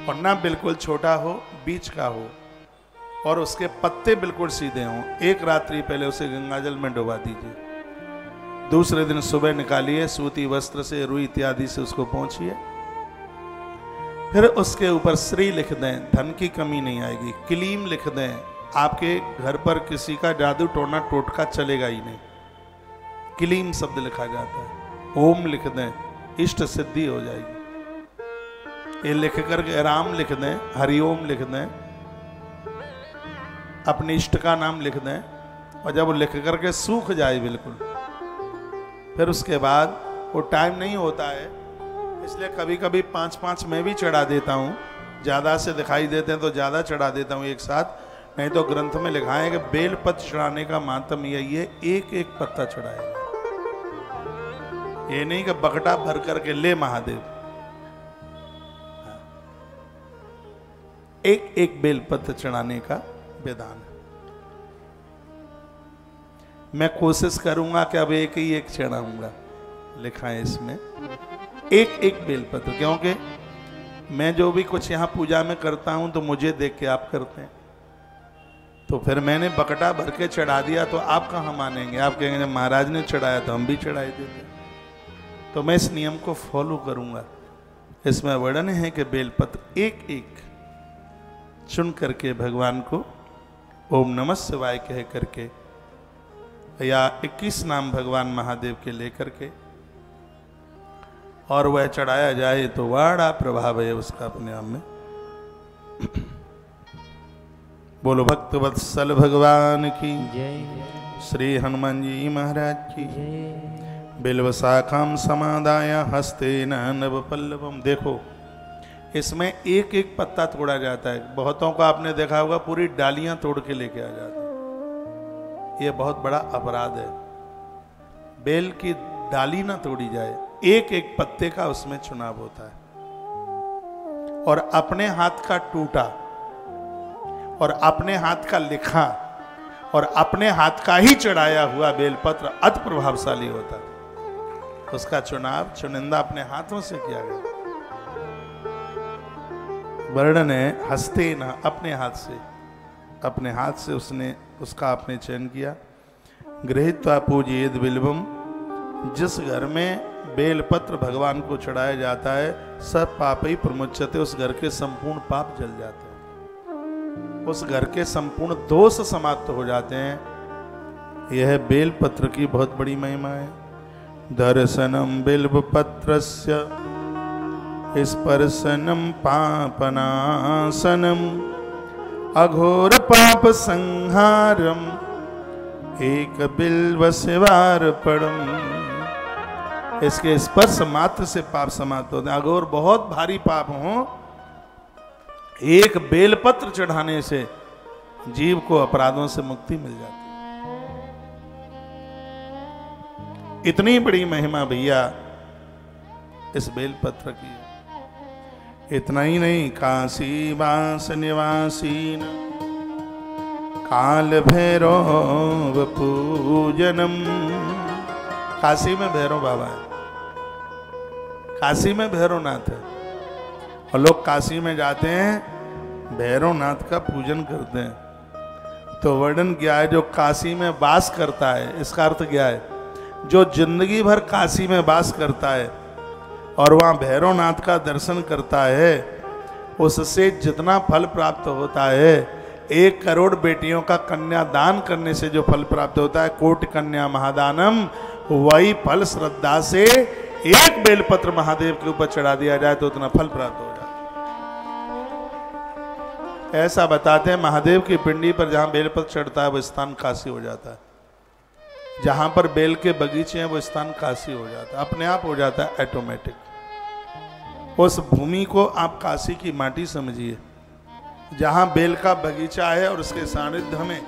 और ना बिल्कुल छोटा हो, बीच का हो, और उसके पत्ते बिल्कुल सीधे हों। 1 रात्रि पहले उसे गंगाजल में डुबा दीजिए, दूसरे दिन सुबह निकालिए, सूती वस्त्र से, रुई इत्यादि से उसको पोंछिए, फिर उसके ऊपर श्री लिख दें, धन की कमी नहीं आएगी। क्लीम लिख दें, आपके घर पर किसी का जादू टोना टोटका चलेगा ही नहीं। क्लीम शब्द लिखा जाता है। ओम लिख दें, इष्ट सिद्धि हो जाएगी। ये लिख करके राम लिख दें, हरिओम लिख दें, अपने इष्ट का नाम लिख दें, और जब वो लिख करके सूख जाए बिल्कुल, फिर उसके बाद वो टाइम नहीं होता है, इसलिए कभी कभी 5-5 मैं भी चढ़ा देता हूँ। ज़्यादा से दिखाई देते हैं तो ज़्यादा चढ़ा देता हूँ एक साथ, नहीं तो ग्रंथ में लिखा है कि बेलपत्र चढ़ाने का मातम यही है, एक एक पत्ता चढ़ाएगा। ये नहीं कि बकटा भर करके ले महादेव, एक एक बेलपत्र चढ़ाने का विधान है। मैं कोशिश करूंगा कि अब एक ही एक चढ़ाऊंगा, लिखा है इसमें एक एक बेलपत्र, क्योंकि मैं जो भी कुछ यहाँ पूजा में करता हूं तो मुझे देख के आप करते हैं, तो फिर मैंने बकटा भर के चढ़ा दिया तो आप कहाँ मानेंगे? आप कहेंगे जब महाराज ने चढ़ाया तो हम भी चढ़ाई देते। तो मैं इस नियम को फॉलो करूंगा। इसमें वर्णन है कि बेलपत्र एक एक चुन करके भगवान को ओम नमः शिवाय कह करके, या 21 नाम भगवान महादेव के लेकर के, और वह चढ़ाया जाए तो बड़ा प्रभाव है उसका अपने आप में। बोलो भक्त वत्सल भगवान की जय, श्री हनुमान जी महाराज की जय। बिल्वशाखाम समादाय हस्ते नव पल्लवम। देखो इसमें एक एक पत्ता तोड़ा जाता है। बहुतों को आपने देखा होगा पूरी डालियां तोड़ के लेके आ जाते हैं। ये बहुत बड़ा अपराध है। बेल की डाली ना तोड़ी जाए, एक एक पत्ते का उसमें चुनाव होता है। और अपने हाथ का टूटा और अपने हाथ का लिखा और अपने हाथ का ही चढ़ाया हुआ बेलपत्र अति प्रभावशाली होता है। उसका चुनाव चुनिंदा अपने हाथों से किया गया। वर्णन है हस्ते न, अपने हाथ से उसने उसका आपने चयन किया। गृहीत्वा पूजयेद बिल्वम, जिस घर में बेलपत्र भगवान को चढ़ाया जाता है सब पाप ही प्रमुच्यते, उस घर के संपूर्ण पाप जल जाते हैं, उस घर के संपूर्ण दोष समाप्त हो जाते हैं। यह बेलपत्र की बहुत बड़ी महिमा है। दर्शनम बिल्वपत्रस्य स्पर्शनम पापनाशनम अघोर पाप संहारम एक बिल्व शिवार्पणम। इसके स्पर्श मात्र से पाप समाप्त होते हैं। अघोर बहुत भारी पाप हो, एक बेलपत्र चढ़ाने से जीव को अपराधों से मुक्ति मिल जाती है। इतनी बड़ी महिमा भैया इस बेलपत्र की। इतना ही नहीं, काशी वास निवासीन काल भैरव पूजनम। काशी में भैरव बाबा है, काशी में भैरवनाथ है, और लोग काशी में जाते हैं भैरवनाथ का पूजन करते हैं। तो वर्णन क्या है, जो काशी में वास करता है, इसका अर्थ क्या है, जो जिंदगी भर काशी में वास करता है और वहाँ भैरवनाथ का दर्शन करता है, उससे जितना फल प्राप्त होता है 1 करोड़ बेटियों का कन्यादान करने से जो फल प्राप्त होता है, कोटि कन्या महादानम, वही फल श्रद्धा से 1 बेलपत्र महादेव के ऊपर चढ़ा दिया जाए तो उतना फल प्राप्त हो जाता है। ऐसा बताते हैं महादेव की पिंडी पर जहां बेलपत्र चढ़ता है वो स्थान काशी हो जाता है, जहां पर बेल के बगीचे हैं वो स्थान काशी हो जाता है, अपने आप हो जाता है ऑटोमेटिक। उस भूमि को आप काशी की माटी समझिए, जहां बेल का बगीचा है और उसके सानिध्य में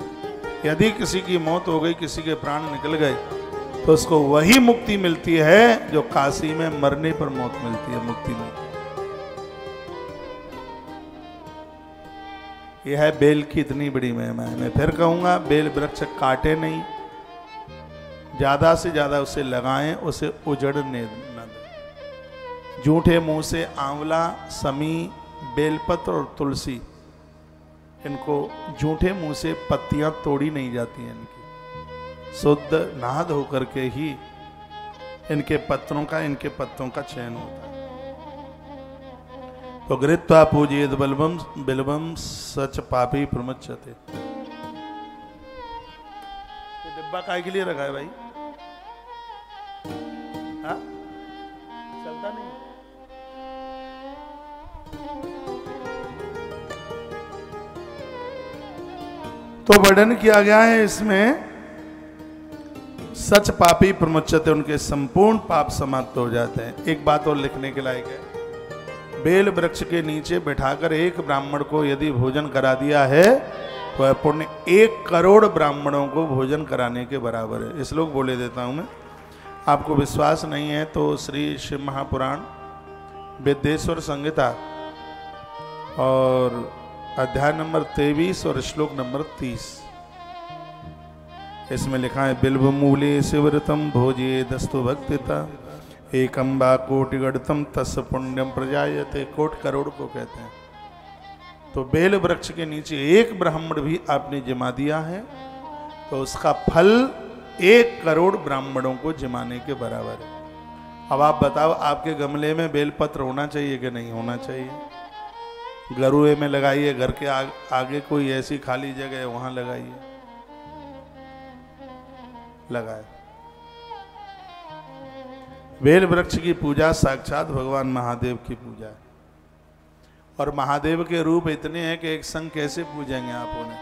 यदि किसी की मौत हो गई, किसी के प्राण निकल गए, तो उसको वही मुक्ति मिलती है जो काशी में मरने पर मौत मिलती है, मुक्ति मिलती है। यह है बेल की इतनी बड़ी महिमा है। मैं फिर कहूंगा, बेल वृक्ष काटे नहीं, ज्यादा से ज्यादा उसे लगाएं, उसे उजड़ने न दें। जूठे मुंह से आंवला, समी, बेलपत्र और तुलसी, इनको जूठे मुंह से पत्तियां तोड़ी नहीं जाती हैं, इनकी शुद्ध नाद होकर के ही इनके पत्तों का चयन होता है। तो गृत्वा पूजित बलवम बिल्वम सच पापी प्रमुच्यते। डिब्बा काय के लिए रखा है भाई? हाँ? चलता नहीं। तो वर्णन किया गया है इसमें, सच पापी प्रमुच्यते, उनके संपूर्ण पाप समाप्त हो जाते हैं। एक बात और लिखने के लायक है, बेल वृक्ष के नीचे बैठाकर 1 ब्राह्मण को यदि भोजन करा दिया है तो वह पुण्य 1 करोड़ ब्राह्मणों को भोजन कराने के बराबर है। श्लोक बोले देता हूं मैं, आपको विश्वास नहीं है तो श्री शिव महापुराण विद्येश्वर संहिता और अध्याय नंबर 23 और श्लोक नंबर 30, इसमें लिखा है, बिल्व मूले शिवरतम भोजे दस्तु भक्तिता एकम बा कोटि गढ़तम तस् पुण्यम प्रजायते। कोट करोड़ को कहते हैं। तो बेल वृक्ष के नीचे 1 ब्राह्मण भी आपने जिमा दिया है तो उसका फल 1 करोड़ ब्राह्मणों को जिमाने के बराबर है। अब आप बताओ, आपके गमले में बेलपत्र होना चाहिए कि नहीं होना चाहिए? गरुए में लगाइए, घर के आगे कोई ऐसी खाली जगह है वहां लगाइए, लगाए। बेल वृक्ष की पूजा साक्षात भगवान महादेव की पूजा है, और महादेव के रूप इतने हैं कि एक संग कैसे पूजेंगे आप उन्हें?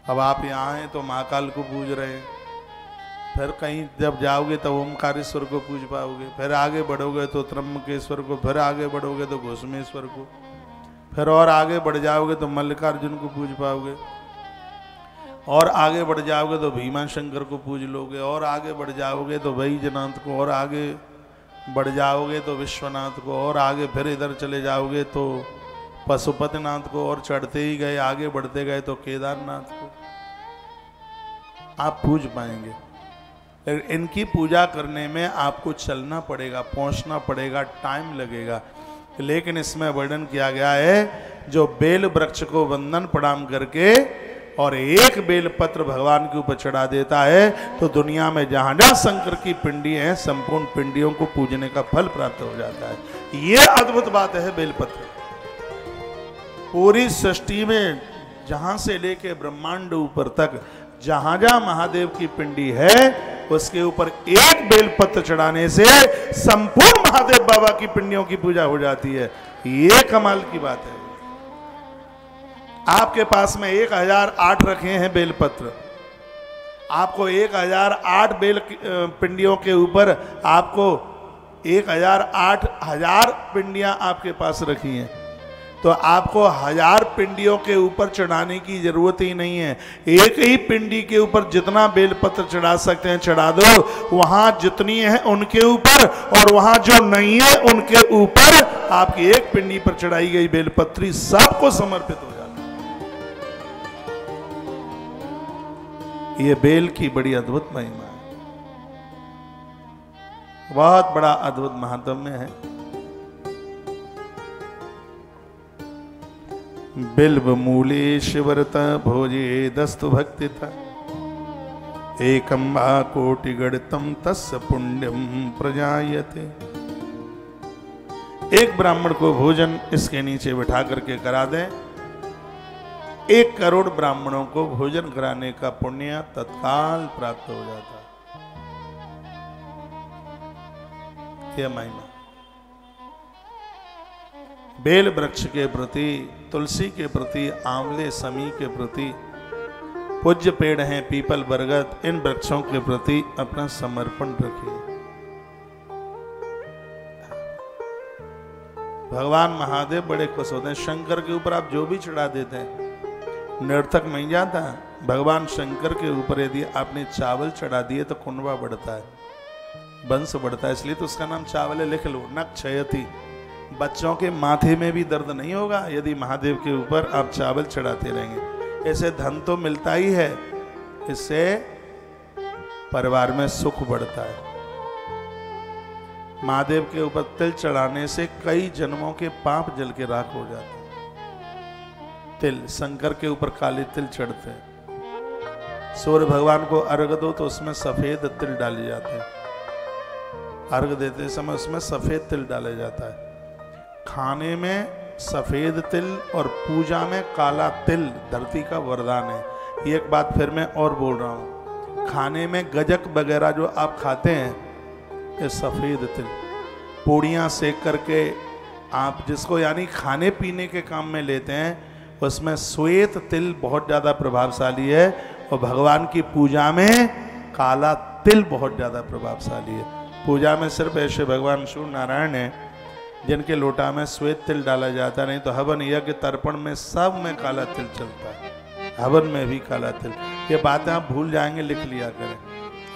अब आप यहाँ हैं तो महाकाल को पूज रहे हैं, फिर कहीं जब जाओगे तो ओमकारेश्वर को पूज पाओगे, फिर आगे बढ़ोगे तो त्र्यंबकेश्वर को, फिर आगे बढ़ोगे तो घोषमेश्वर को, फिर और आगे बढ़ जाओगे तो मल्लिकार्जुन को पूज पाओगे, और आगे बढ़ जाओगे तो भीमा शंकर को पूज लोगे, और आगे बढ़ जाओगे तो बैजनाथ को, और आगे बढ़ जाओगे तो विश्वनाथ को, और आगे फिर इधर चले जाओगे तो पशुपतिनाथ को, और चढ़ते ही गए आगे बढ़ते गए तो केदारनाथ को आप पूज पाएंगे। इनकी पूजा करने में आपको चलना पड़ेगा, पहुंचना पड़ेगा, टाइम लगेगा। लेकिन इसमें वर्णन किया गया है, जो बेल वृक्ष को वंदन प्रणाम करके और 1 बेलपत्र भगवान के ऊपर चढ़ा देता है तो दुनिया में जहां जहां शंकर की पिंडी है, संपूर्ण पिंडियों को पूजने का फल प्राप्त हो जाता है। यह अद्भुत बात है बेलपत्र। पूरी सृष्टि में जहां से लेके ब्रह्मांड ऊपर तक जहां जहां महादेव की पिंडी है उसके ऊपर 1 बेलपत्र चढ़ाने से संपूर्ण महादेव बाबा की पिंडियों की पूजा हो जाती है। ये कमाल की बात है। आपके पास में 1008 रखे हैं बेलपत्र, आपको 1008 बेल पिंडियों के ऊपर आपको 1008 पिंडियां आपके पास रखी हैं, तो आपको 1000 पिंडियों के ऊपर चढ़ाने की जरूरत ही नहीं है। एक ही पिंडी के ऊपर जितना बेलपत्र चढ़ा सकते हैं चढ़ा दो, वहां जितनी है उनके ऊपर, और वहां जो नहीं है उनके ऊपर आपकी एक पिंडी पर चढ़ाई गई बेलपत्री सबको समर्पित हो जाती है। ये बेल की बड़ी अद्भुत महिमा है, बहुत बड़ा अद्भुत महात्म्य है। बिल्व मूले शिवरत भोजे दस्तु भक्तिता एकम बा कोटि गढ़तम तस्य पुण्यम प्रजायते। एक ब्राह्मण को भोजन इसके नीचे बिठा करके करा दें, 1 करोड़ ब्राह्मणों को भोजन कराने का पुण्य तत्काल प्राप्त हो जाता है। यह महिमा बेल वृक्ष के प्रति, तुलसी के प्रति, आंवले समी के प्रति, पूज्य पेड़ हैं पीपल बरगद, इन वृक्षों के प्रति अपना समर्पण रखिए। भगवान महादेव बड़े खुश होते हैं। शंकर के ऊपर आप जो भी चढ़ा देते हैं निरर्थक नहीं जाता। भगवान शंकर के ऊपर यदि आपने चावल चढ़ा दिए तो कुंडवा बढ़ता है, वंश बढ़ता है, इसलिए तो उसका नाम चावल है। लिख लो, न क्षयति। बच्चों के माथे में भी दर्द नहीं होगा यदि महादेव के ऊपर आप चावल चढ़ाते रहेंगे। ऐसे धन तो मिलता ही है, इससे परिवार में सुख बढ़ता है। महादेव के ऊपर तिल चढ़ाने से कई जन्मों के पाप जल के राख हो जाते हैं। तिल, शंकर के ऊपर काले तिल चढ़ते हैं। सूर्य भगवान को अर्घ दो तो उसमें सफेद तिल डाले जाते हैं। अर्घ देते समय उसमें सफेद तिल डाला जाता है। खाने में सफेद तिल और पूजा में काला तिल धरती का वरदान है। एक बात फिर मैं और बोल रहा हूँ, खाने में गजक वगैरह जो आप खाते हैं ये सफेद तिल, पूड़ियाँ सेक करके आप जिसको यानी खाने पीने के काम में लेते हैं उसमें श्वेत तिल बहुत ज़्यादा प्रभावशाली है, और भगवान की पूजा में काला तिल बहुत ज़्यादा प्रभावशाली है। पूजा में सिर्फ ऐसे भगवान सूर्य नारायण हैं जिनके लोटा में श्वेत तिल डाला जाता, नहीं तो हवन यज्ञ तर्पण में सब में काला तिल चलता है, हवन में भी काला तिल। ये बातें आप भूल जाएंगे, लिख लिया करें।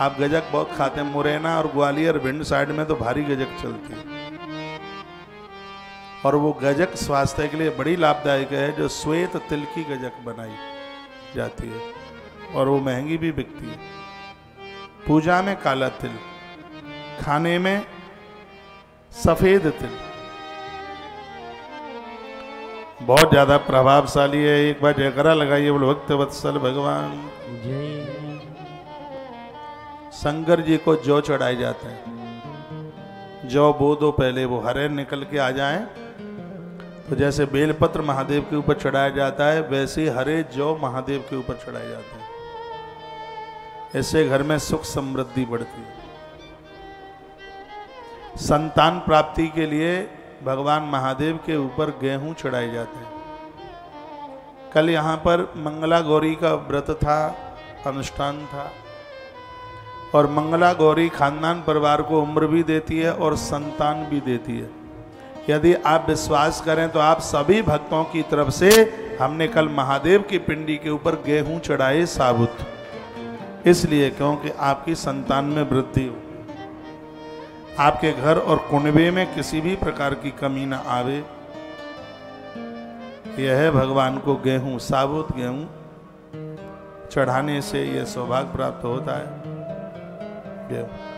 आप गजक बहुत खाते हैं, मुरैना और ग्वालियर भिंड साइड में तो भारी गजक चलती है, और वो गजक स्वास्थ्य के लिए बड़ी लाभदायक है। जो श्वेत तिल की गजक बनाई जाती है और वो महंगी भी बिकती है। पूजा में काला तिल, खाने में सफेद तिल, बहुत ज्यादा प्रभावशाली है। एक बार जयकारा लगाइए, बोलो भक्त वत्सल भगवान जय। शंकर जी को जौ चढ़ाए जाते हैं। जौ बो दो पहले, वो हरे निकल के आ जाएं, तो जैसे बेलपत्र महादेव के ऊपर चढ़ाया जाता है वैसे हरे जौ महादेव के ऊपर चढ़ाए जाते हैं। इससे घर में सुख समृद्धि बढ़ती है। संतान प्राप्ति के लिए भगवान महादेव के ऊपर गेहूं चढ़ाए जाते हैं। कल यहाँ पर मंगला गौरी का व्रत था, अनुष्ठान था, और मंगला गौरी खानदान परिवार को उम्र भी देती है और संतान भी देती है। यदि आप विश्वास करें तो आप सभी भक्तों की तरफ से हमने कल महादेव की पिंडी के ऊपर गेहूं चढ़ाए साबुत, इसलिए क्योंकि आपकी संतान में वृद्धि हो, आपके घर और कुनबे में किसी भी प्रकार की कमी न आवे। यह है भगवान को गेहूं, साबुत गेहूं चढ़ाने से यह सौभाग्य प्राप्त होता है। गेहूं